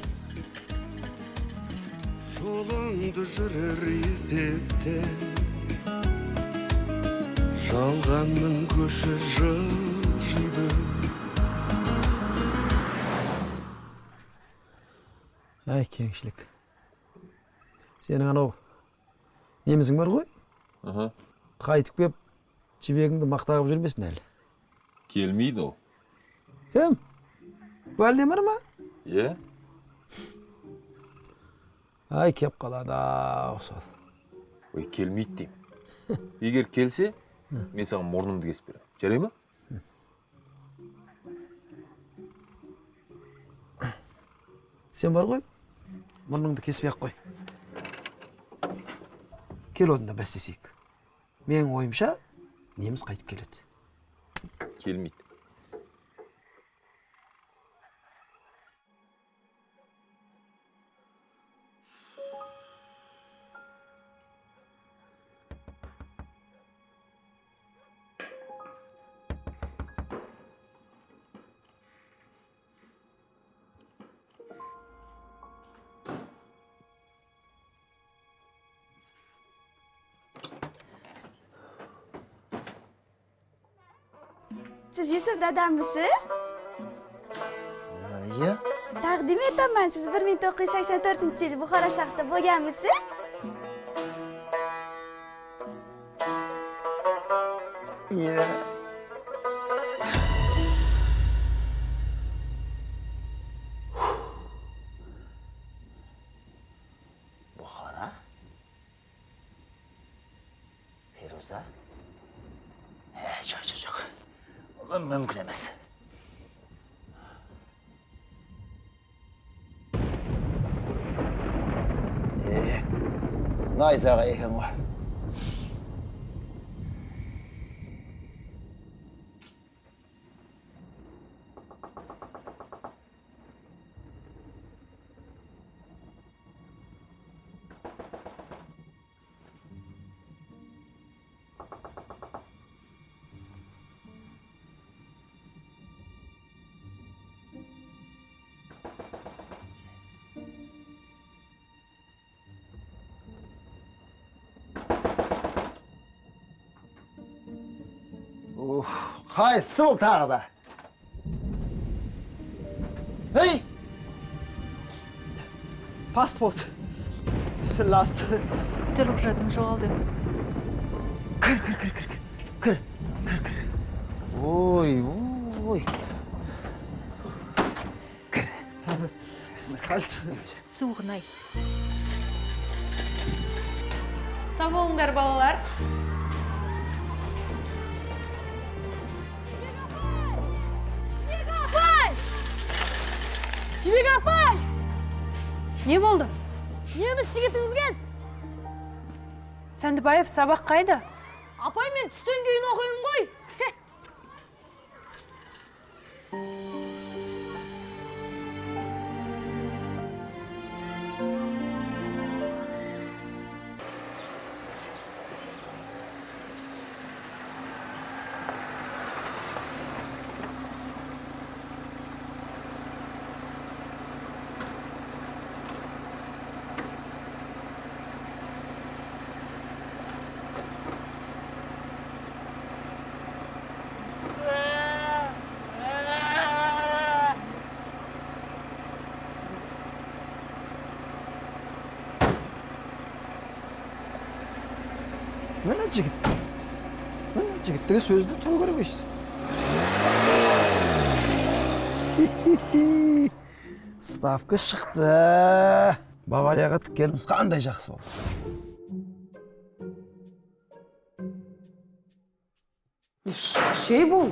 Жолыңды жүрер есептен, жалғанның көші жылжиды. Әй, кеңшілік. Сенің анау немізің бар ғой? Қайтып кеп, жібегіңді мақтағып жүрмесін әлі. Келмейді ол. Кім? Вальдемар ма? Е? Ай, кеп қалады, осал. Ой, келмейді дейм. Егер келсе, мен саған мұрнымды кесіп беремін. Жарай ма? Сен бар ғой, мұрныңды кеспей ақ қой. Кел одында бәстесейік. Менің ойымша, неміз қайтып келеді. Келмейді. Siz Yusuf dadamisiz? Iya. Taqdim etaman, siz 1984-yil Buxoro shahrida bo'lganmisiz? Iya. Buxoro? Feruza? Yo'q. Ulan mümkün emas. Nayzaga eken o. Qaysi ol tағы da? Hey! Паспорт. Last. Төлқұжатым жоғалды. Кір. Ой. Kalt. Суғынай. Сау болыңдар, балалар. Жібек апай! Не болды? Неміз жігітіңіз келді. Сәндібаев, сабақ қайда? Апай, мен түстен кейін оқимын ғой. Mene jigit. Mene jigittige sözde turu керек işte. Ставка шықты. Баварияға тіккеніміз қандай жақсы болды. Şey bu.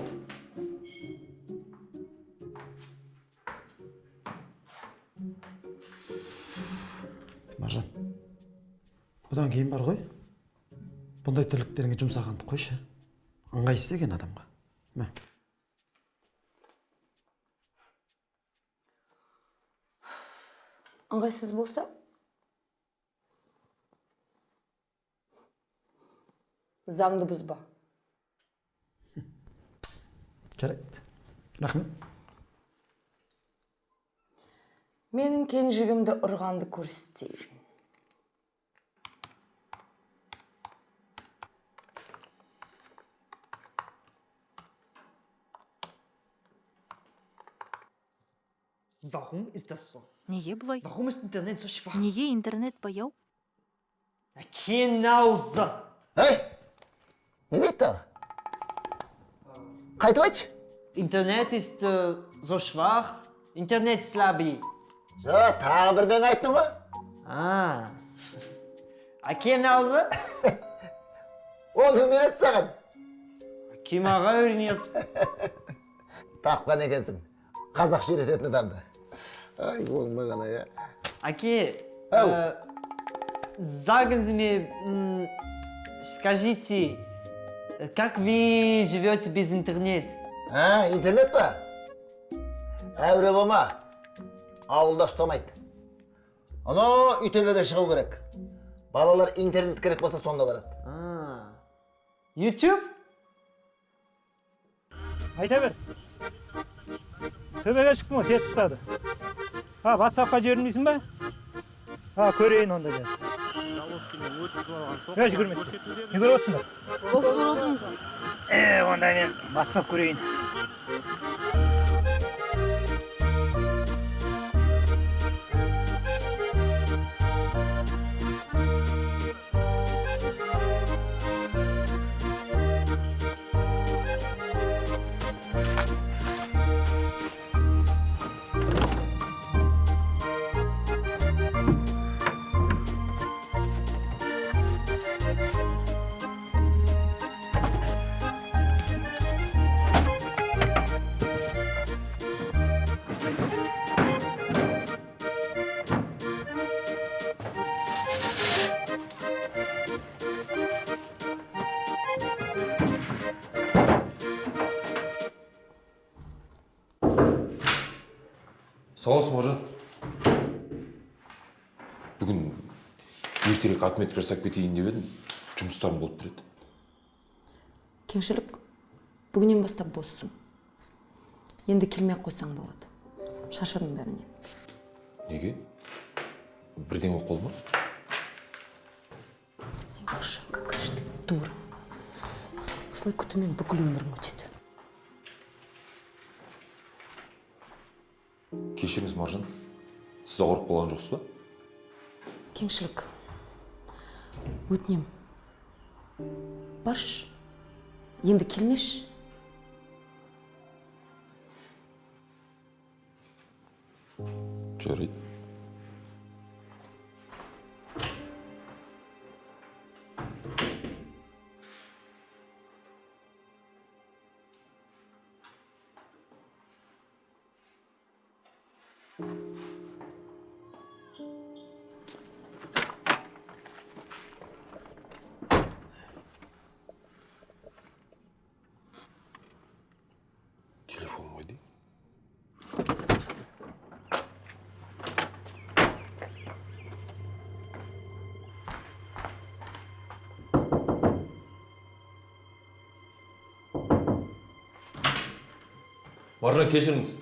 Маржан, бұдан кейін бар ғой. Бұндай тірліктеріңе жұмсағанды қойшы. Ыңғайсыз екен адамға. Мә. Ыңғайсыз болса? Заңды бұзба. Жарайды. Рахмет. Менің кенжігімді ұрғанды көрсетейін. Warum ist das so? Неге бұлай? Warum ist Internet so schwach? Неге интернет баяу? Genauso. Эй, не дейді? Қайтып айтшы? Internet ist so schwach. Internet слабый. Жоқ, тағы бірден айттың ба? Genauso? Ол кім үйретті саған? Kim аға үйренеді? Тапқан екенсің. Қазақша үйрететін адамды. Ай, болма ғана, я. Аке, sagen Sie mir, скажите, как вы живете без интернет? Интернет па? Әуре болма. Ауылда ұстамайды. Ано үй төбеге шығу керек. Балалар интернет керек болса сонда барады. YouTube? Айта бер. Төбеге шықтым ғой, сет ұстады. WhatsApp-қа жібермейсің ба? Көрейін онда жаз. Жүгірме. Не көріп отырсыңдар? Онда мен WhatsApp көрейін. Сау болсын, Маржан. Бүгін ертерек отметка жасап кетейін деп едім. Жұмыстарым болып тұрады. Кеңшілік, бүгіннен бастап боссың. Енді келмей қойсаң болады. Шаршадым бәрінен. Неге? Бірден оқып қол ма? Маржан, какая же ты дура. Осылай күтімен бүкіл өмірің өтеді. Кешіріңіз, Маржан. Сіз ауырып қалған жоқсыз ба? Кеңшілік, өтінем. Барш, енді келмеш. Жарайды. Телефон мой, да? Маржан, кешіріңіз.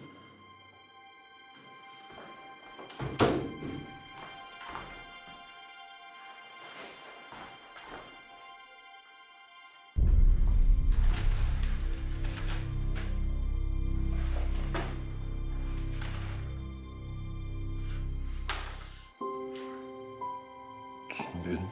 Түсінбедім.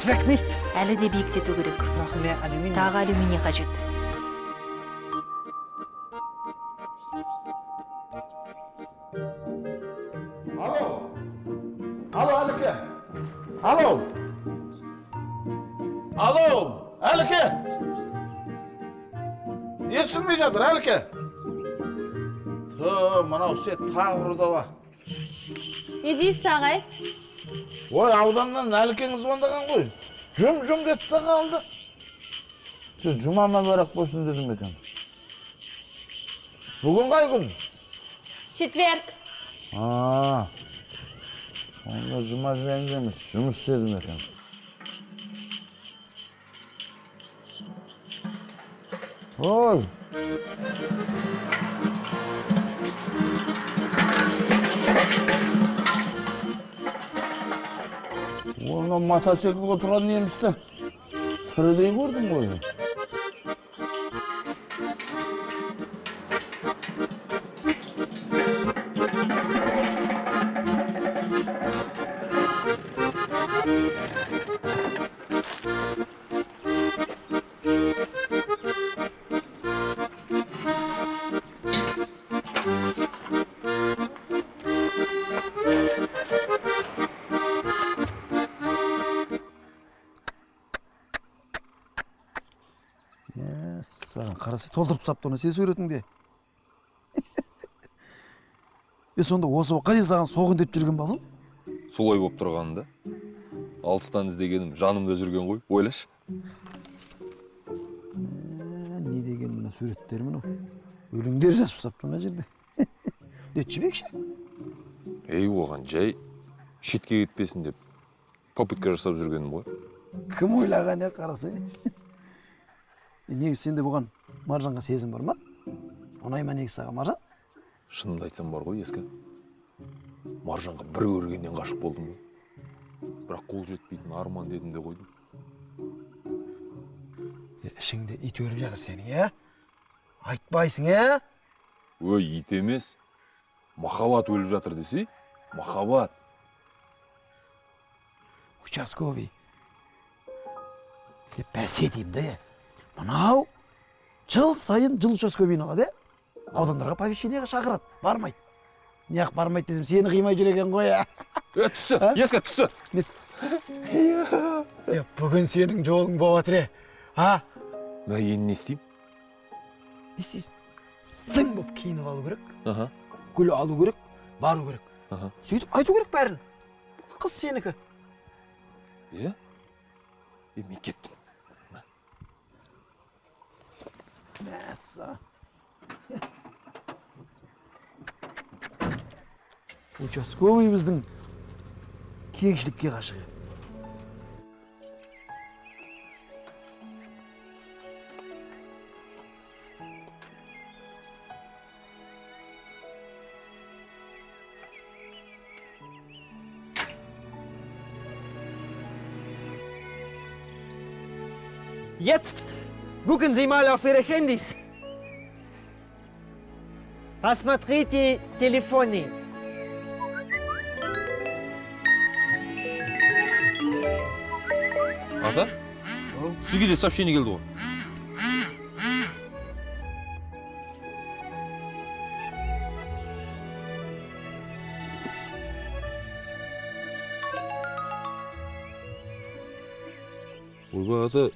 Zweck nicht. Әлі де биіктету керек. Brauchen wir Aluminium. Тағы алюминий қажет. Alo. Alo Alike. Alo. Alo. Alike. Eshilmay жатыр, Alike. Мынау сен тағы ұрдава. Не дейсіз, ағай? Ой, ауданнан Әлкең звондаған ғой. Жұм кетті қалды. Жұма мәбәрәк болсын дедім екен. Бүгін қай күн? Четверг. Онда жұма жайында емес, жұмыс істедім екен. Ой! Оны мотоциклға тұрған немісті тірідей көрдім ғой. Саған қарасы толтырып тастапты оны сен суретіңде. Сонда осы уақытқа дейін саған соғын деп жүрген ба бұл? Солай болып тұрғанында. Алыстан іздегенім жанымда жүрген ғой, ойлашы. Не деген мына суреттер мынау? Өлеңдер жазып тастапты мына жерде. Детші бекші? Оған жай шетке кетпесін деп попытка жасап жүргенім ғой. Кім ойлаған қарасы? Неге сенде бұған Маржанға сезім бар ма? Ұнай ма неге саған Маржан? Шынымды айтсам бар ғой, ескі. Маржанға бір көргеннен ғашық болдым ғой. Бірақ қол жетпейтін арман дедім де қойдым. Ішіңде ит өріп жатыр сенің, Айтпайсың, Өй, ит емес. Махаббат өліп жатыр десе, махаббат. Участковый. Бәсе деймін де, мынау жыл сайын жыл участковыйын алады, аудандарға повещенияға шақырады, бармайды. Неғып бармайды десем, сені қимай жүреген ғой, Түсті, ескі, түсті. Бүгін сенің жолың болатыр, Мә, енді не істеймін? Не істейсің? Сың болып киініп алу керек, гүл алу керек, бару керек. Сөйтіп айту керек бәрін. Қыз сенікі. Мен кеттім. Мәссаған. Участковый біздің кеңшілікке ғашығы. Jetzt gucken Sie mal auf Ihre Handys. Посмотрите телефоны. Ата? Сізге де сообщение келді ғой. Ойбай, ата,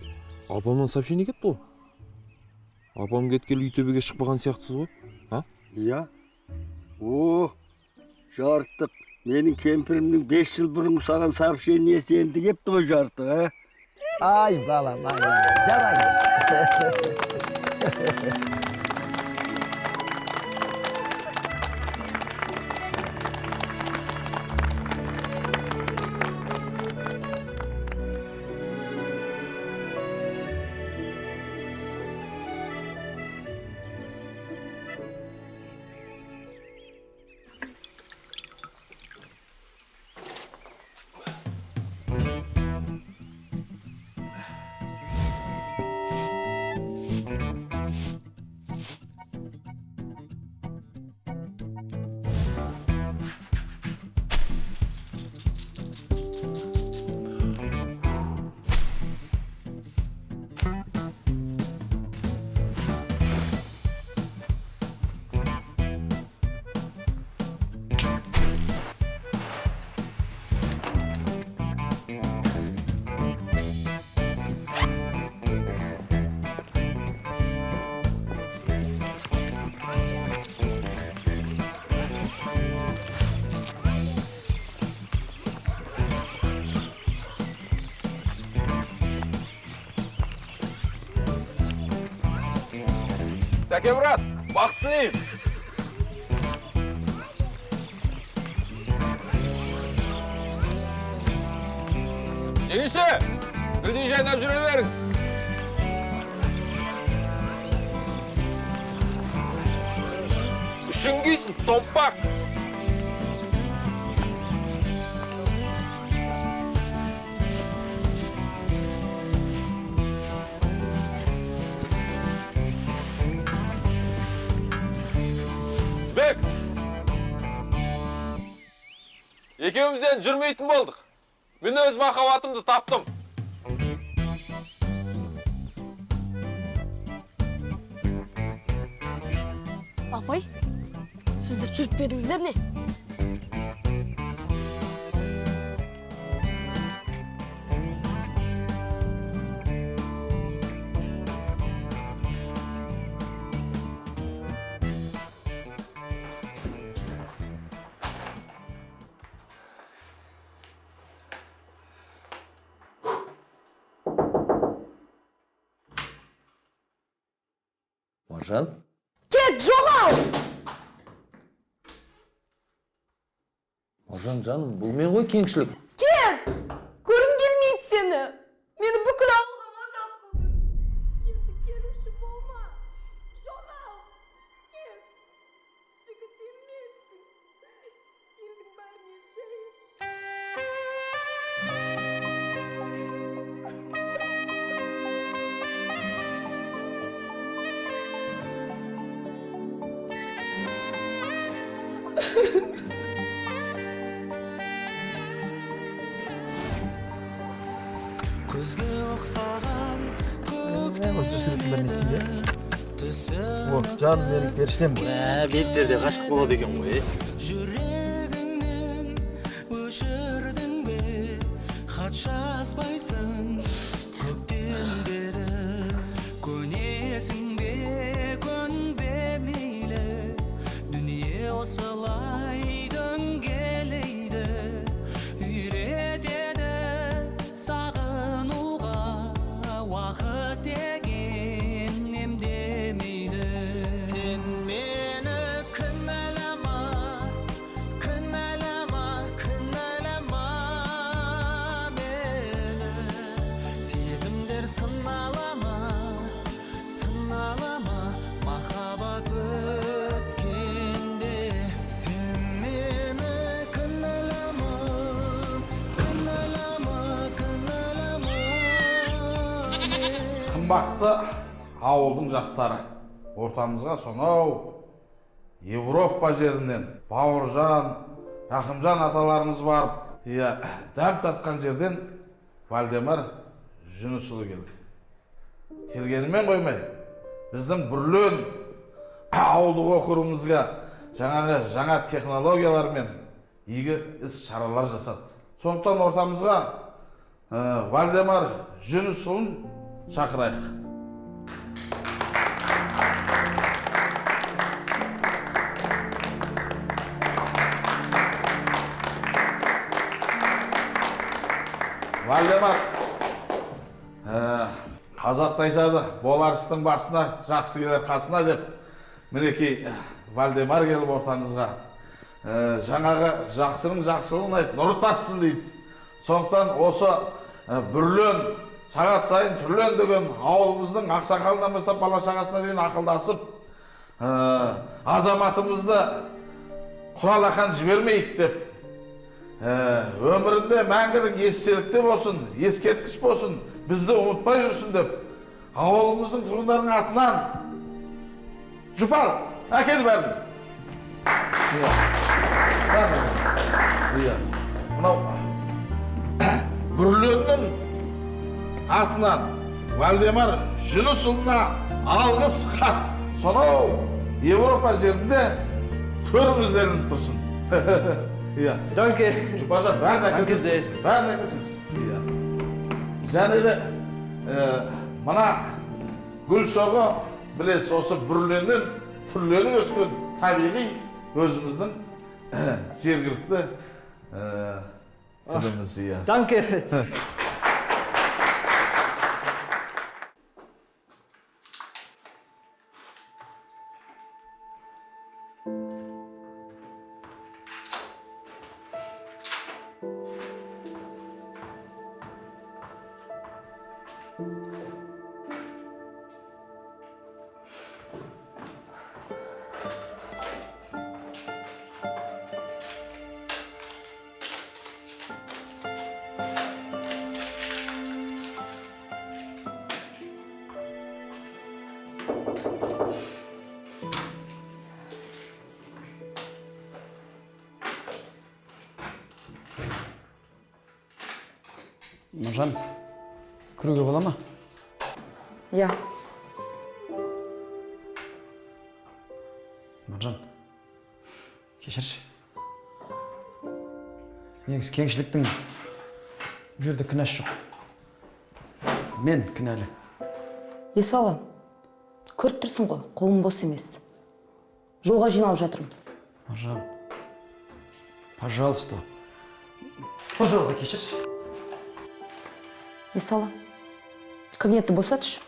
апамнан сообщение кетті ғой. Апам кеткелі үй төбеге шықпаған сияқтысыз ғой. Иә. Жартық. Менің кемпірімнің 5 жыл бұрын саған сообщениесі енді кепті ғой жартық, Ай, балам, жарайды. Жаке брат, бақыт тілеймін. Жеңіше, гүлдей жайнап жүре беріңіз. Үшін күйсін, томпақ. Бек! Екеумізден жүрмейтін болдық. Мен өз махаббатымды таптым. Апай, сіздер жүріп беріңіздер не? Маржан? Кет, жоғал! Маржан жаным, бұл мен ғой кеңшілік. Кет! Көрім келмейді сені. Мені бүкіл ауылға мазақ қылды. Енді келуші болма. Жоғал! Кет! Жігіт емессің. Елдің бәріне жайып. Көзге ұқсаған Осы суретті білмейсің бе? О, жан менің періштем ғой. Беттерде ғашық болады екен ғой. жүрегіңнен өшірдің бе хат жазбайсың көптен бері көнесің бе көнбе мейлі дүние осылай дөңгелейді үйретеді сағынуға уақыт деген емдемейді сен мені кінәлама кінәлама кінәлама мені сезімдер сыналама сыналама махаббат өткенде сен мені кінәлама кінәлама кінәлама Қымбатты ауылдың жастары. Ортамызға сонау Европа жерінен Бауыржан, Рахымжан аталарымыз барып, дәм тартқан жерден Вальдемар Жүнісұлы келді. Келгенімен қоймай, біздің бүрлен ауылдық округімізге жаңа технологиялар мен игі іс шаралар жасады. Сондықтан ортамызға Вальдемар Жүнісұлын шақырайық. Вальдемар, қазақта айтады, болар істің басына, жақсы келер қасына деп, мінекей Вальдемар келіп ортамызға. Жаңағы жақсының жақсылығын айт, нұры тассын дейді. Сондықтан осы бүрлен, сағат сайын түрлен деген ауылымыздың ақсақалынан бастап бала шағасына дейін ақылдасып, азаматымызды құралақан жібермейік деп, өмірінде мәңгілік естелікте болсын, ескерткіш болсын, бізді ұмытпай жүрсін деп, ауылымыздың тұрғындарының атынан жұпар, әкел бәрін. Мынау Бүрленнің атынан Вальдемар Жүнісұлына алғыс хат. Сонау Европа жерінде төріңіздерін тұрсын. Danke. Жұпаржан, бәрін әкелсін. Бәрін әкелсін. Және де мына гүл шоғы білесіз, осы Бүрленнен түрленіп өскен табиғи өзіміздің жергілікті гүліміз. Danke. Нұржан, кіруге бола ма? Иә. Нұржан, кешірші. Негіз кеңшіліктің бұл жерде кінәсі жоқ. Мен кінәлі. Есалы, көріп тұрсың ғой, қолым бос емес. Жолға жиналып жатырмын. Нұржан, пожалуйста, бұл жолға кешірші. Есалы, кабинетті босатшы.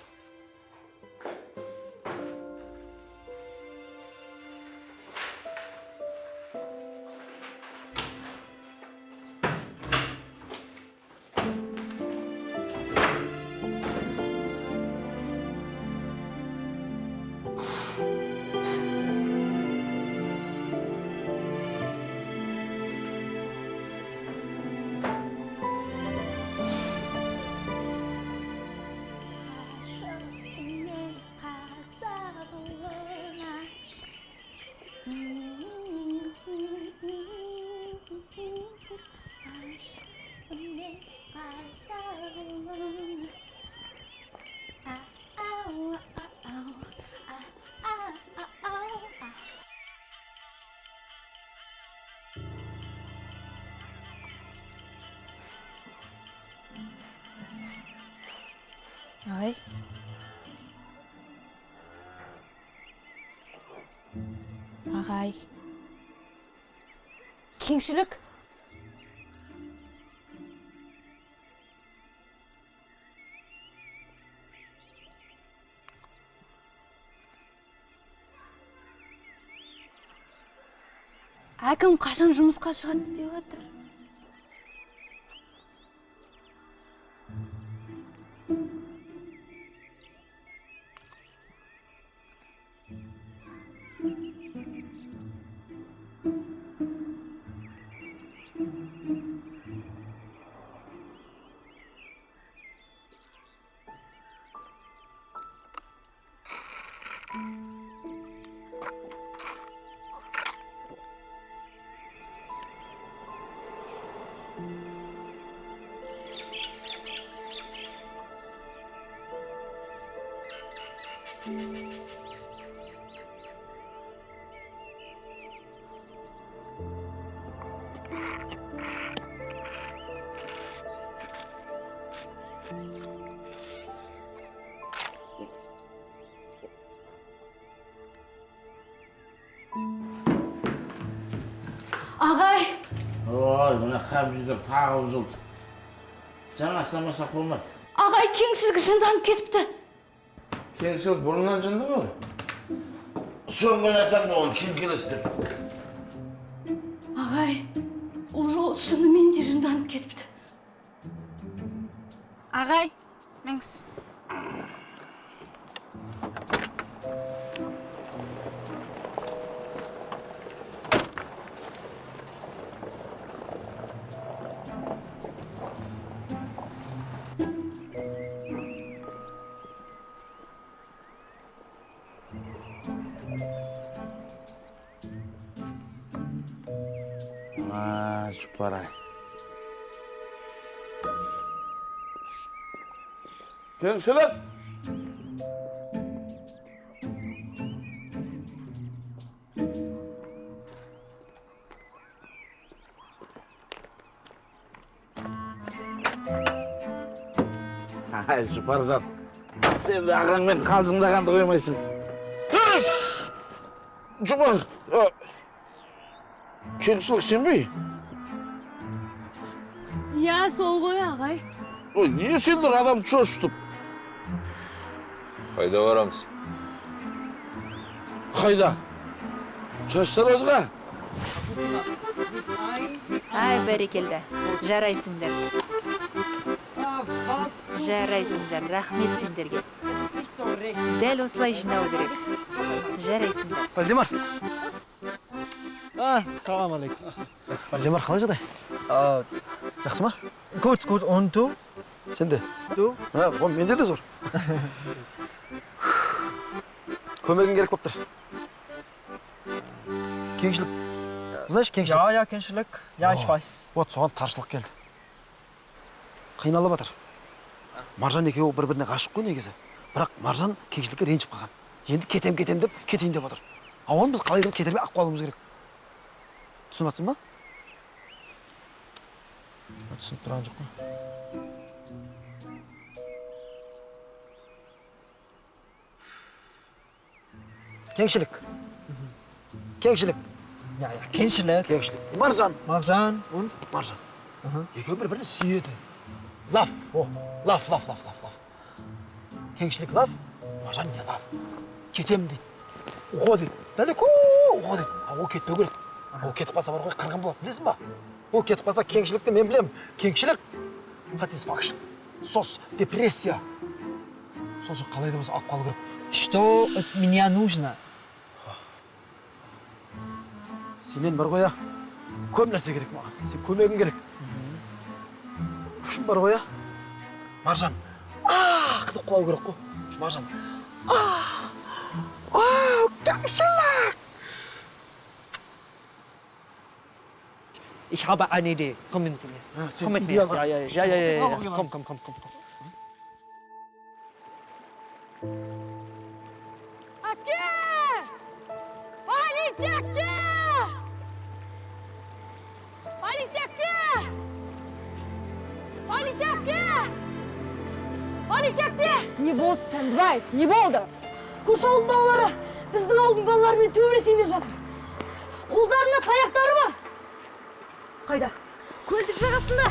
Ағай. Ағай. Кеңшілік. Әкім қашан жұмысқа шығады деп жатыр. Ағай! Ой, мына компьютер тағы бұзылды. Жаңа самасақ болмады. Ағай, кеңшілік жынданып кетіпті. Кеңшілік бұрыннан жынды ғой. Соңғы жатамды ол кем келістіп. Ағай, бұл жол шынымен де жынданып кетіпті. Ағай, мәңіз. Süper. Kеңшілік! Ай, Süperzat. Sen de ағаңмен қалжыңдағанды қоймайсың. Жұпар! Кеңшілік сенбей? Я, сол ғой, ағай. Ой, не сендір адам шошытып? Қайда барамыз? Қайда? Шаштаразға? Ай, бәрекелді. Жарайсыңдар. Жарайсыңдар. Рахмет сендерге. Дәл осылай жинау керек. Жарайсыңдар. Вальдемар. Салам алейкум. Вальдемар, қалай жағдай? Жақсы ма? Goed, goed. En toe? Сен де? Toe? Менде де зор. Көмегің керек болып тұр. Кеңшілік. Знаешь, кеңшілік? Ja, kenselijk. Ja, ik weiß. Вот, соған таршылық келді. қиналып жатыр. Маржан екеуі бір-біріне ғашық қой негізі. Бірақ Маржан кеңшілікке ренжіп қалған. Енді кетем деп кетейін деп жатыр. Оны біз қалай кетерге аққуалымыз керек. Түсініп жатсың ба? Түсініп тұрған жоқ па? Кеңшілік. Кеңшілік. Маржан. Маржан. Маржан. Екеуі бір-біріне сүйеді. Лав. Лав. Кеңшілік лав, Маржан не лав. Кетем дейді. Ұға дейді. Далеко ұға дейді. Ол кетпеу керек. Ол кетіп қалса бар ғой қырғын болады, білесің ба? Ол кетіп қалса кеңшілікті мен білем. Кеңшілік satisfaction. Сос, депрессия. Сол үшін қалай да болса алып қалу керек. Что от меня нужно? Сенен бар ғой, көп нәрсе керек маған. Сен көмегің керек. Үшін бар ғой, Маржан. Қытып қалу керек қой. Маржан. Кеңшілік! Ich habe eine Idee. Komm mit mir. Komm mit mir. Ja. Komm. Не болды, Сәндібаев, не болды? Көш ауылдың балалары біздің ауылдың балаларымен төбелесейін деп жатыр. Қолдарында таяқтары бар. Қайда? Көлдік жағасында.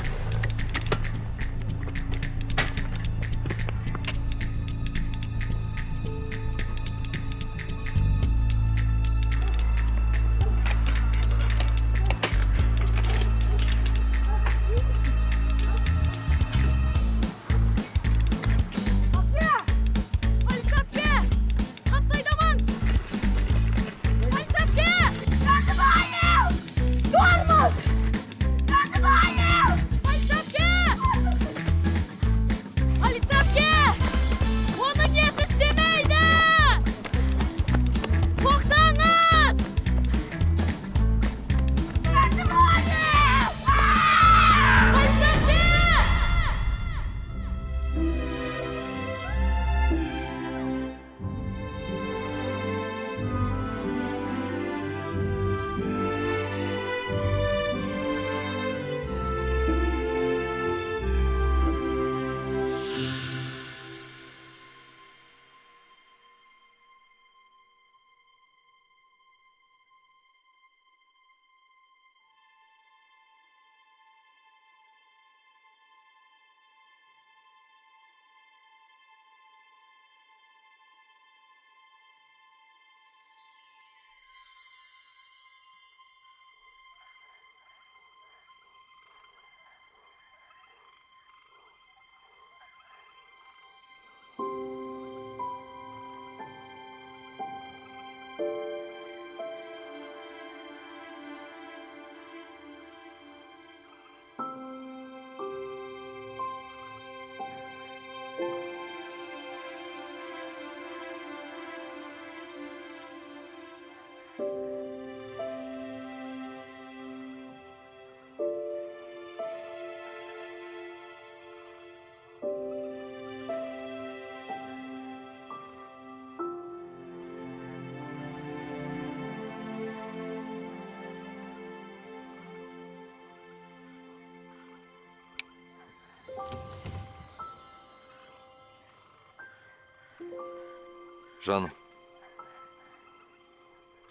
Жаным,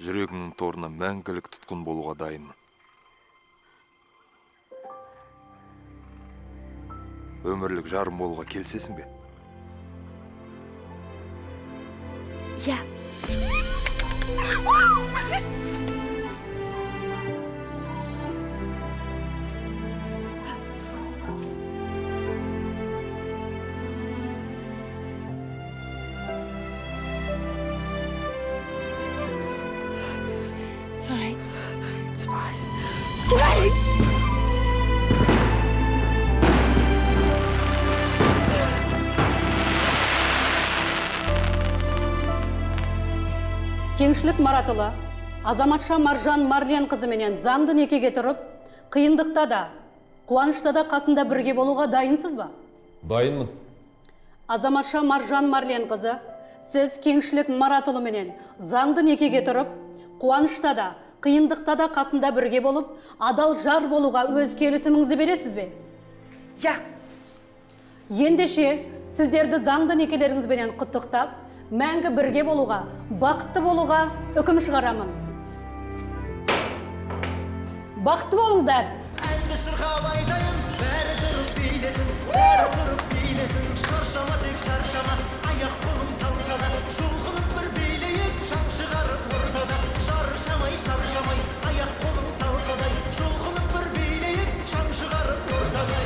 жүрегімнің торына мәңгілік тұтқын болуға дайынмын. Өмірлік жарым болуға келісесің бе? Я. Кеңшілік Маратұлы, азаматша Маржан Марлен қызы менен заңды некеге тұрып, қиындықта да, Қуанышта да қасында бірге болуға дайынсыз ба? Дайынмын. Азаматша Маржан Марлен қызы, сіз Кеңшілік Маратұлы менен заңды некеге тұрып, қуанышта да, қиындықта да қасында бірге болып, адал жар болуға өз келісіміңізді бересіз бе? Я. Ендеше, сіздерді заңды некелеріңізбенен құттықтап, мәңгі бірге болуға, бақытты болуға үкім шығарамын. Бақытты болыңыздар! Әнді шырқап айтайын, бәрі тұрып билесін, бәрі тұрып билесін. Шаршама тек шаршама, аяқ қолым талса да, жұлқынып бір билейік, шаң шығарып ортада. Шаршамай, аяқ қолым талса да, жұлқынып бір билейік, шаң шығарып ортада.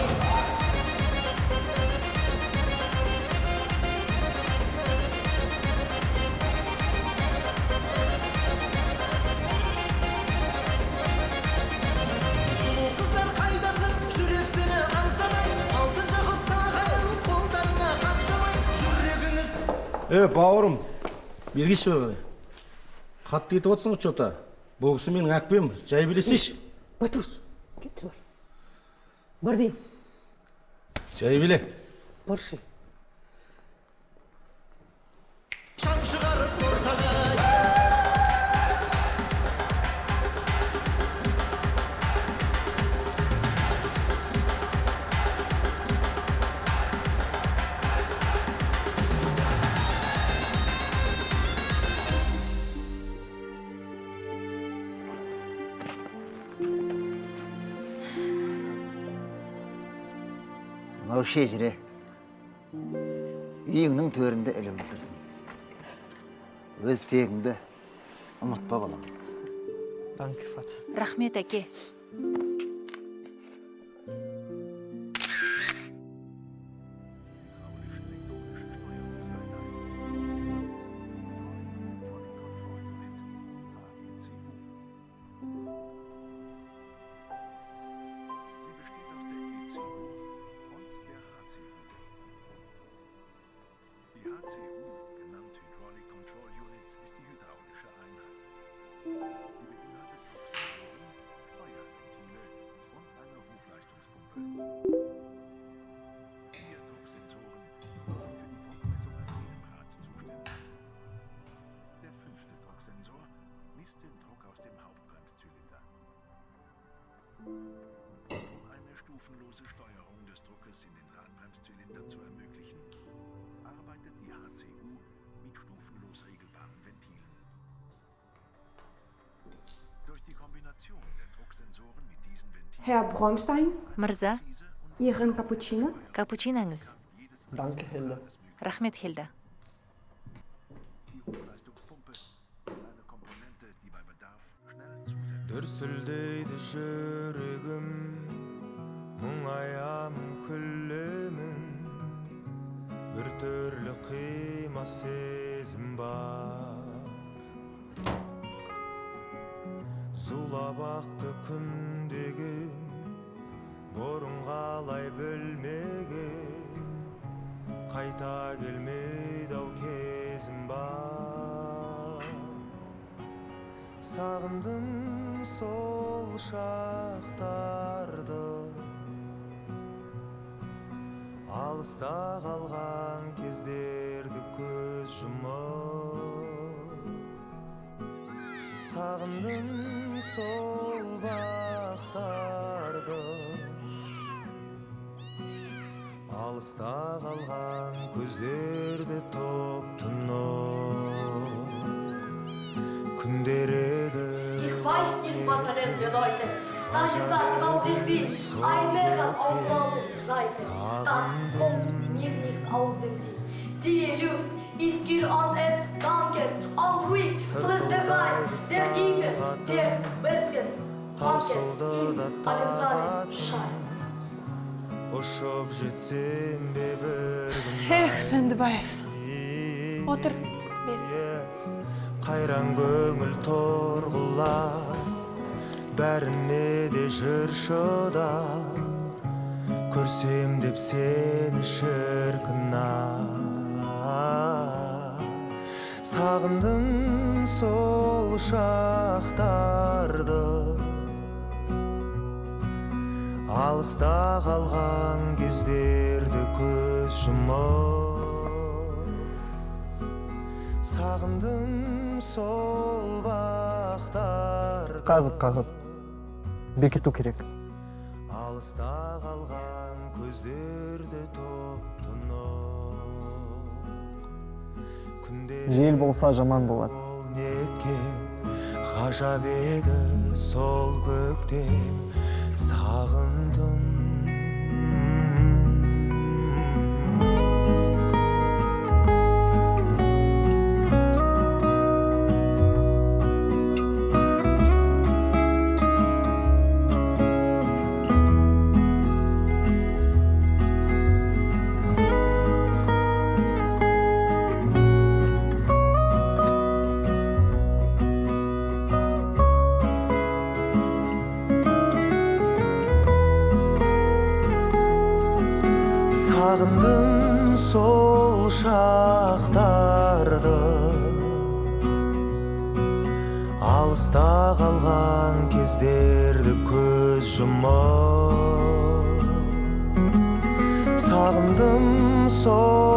Бауырым, бергіші бе? Қатты кетіп отырсың ұчота. Бұл кісі менің әкпем, жай білесейші. Батус, кетті бар. Бар дейм. Жай біле. Баршы. Шаң шығарып ортада. Мынау шежіре. Үйіңнің төрінде іліп отырсын. Өз тегіңді ұмытпа балам. Danke, Vater. Рахмет, әке. Eine stufenlose Steuerung des Druckes in den Radbremszylindern zu ermöglichen, arbeitet die HCU mit stufenlos regelbaren Ventilen. Durch die Kombination der Drucksensoren mit diesen Ventilen... Herr Bronstein, Мырза, Ihren Cappuccino. капучиноңыз. Danke, Hilde. Рахмет, Хилда. Дүрсілдейді жүрегім, мұңаямын күлемін, бір түрлі қима сезім бар. Зулап ақты күндеген, бұрын қалай білмеген, қайта келмейді ау кезім бар. Сағындым сол шақтарды, алыста қалған кездерді көз жұмып. Сағындым сол бақтарды, алыста қалған көздерді топтынып. Күндер еді. Ich weiß nicht, was das bedeutet. Das ist glaube ich nicht. Ein Lächeln aufhalten Seite. Das kommt mir nicht aus dem Sinn. Die Luft ist kühl und es dankend und ruhig. Fließt der Wein, der Ginger, der Beskes. Danket in einen Sonnenschein. Ұшып жетсем бе бір күн. Эх, Сәндібаев. Отыр, бес. Қайран көңіл торғылар, бәріне де жүр шыдап, көрсем деп сені шіркін сағындым сол шақтарды, алыста қалған кездерді көз жұмып сағындым сол бақтар қазып қағып бекіту керек. алыста қалған көздерді топ-тұнық Жел болса жаман болады. неткен ғажап еді сол көктем сағындым сағындым сол шақтарды алыста қалған кездерді көз жұмып сағындым сол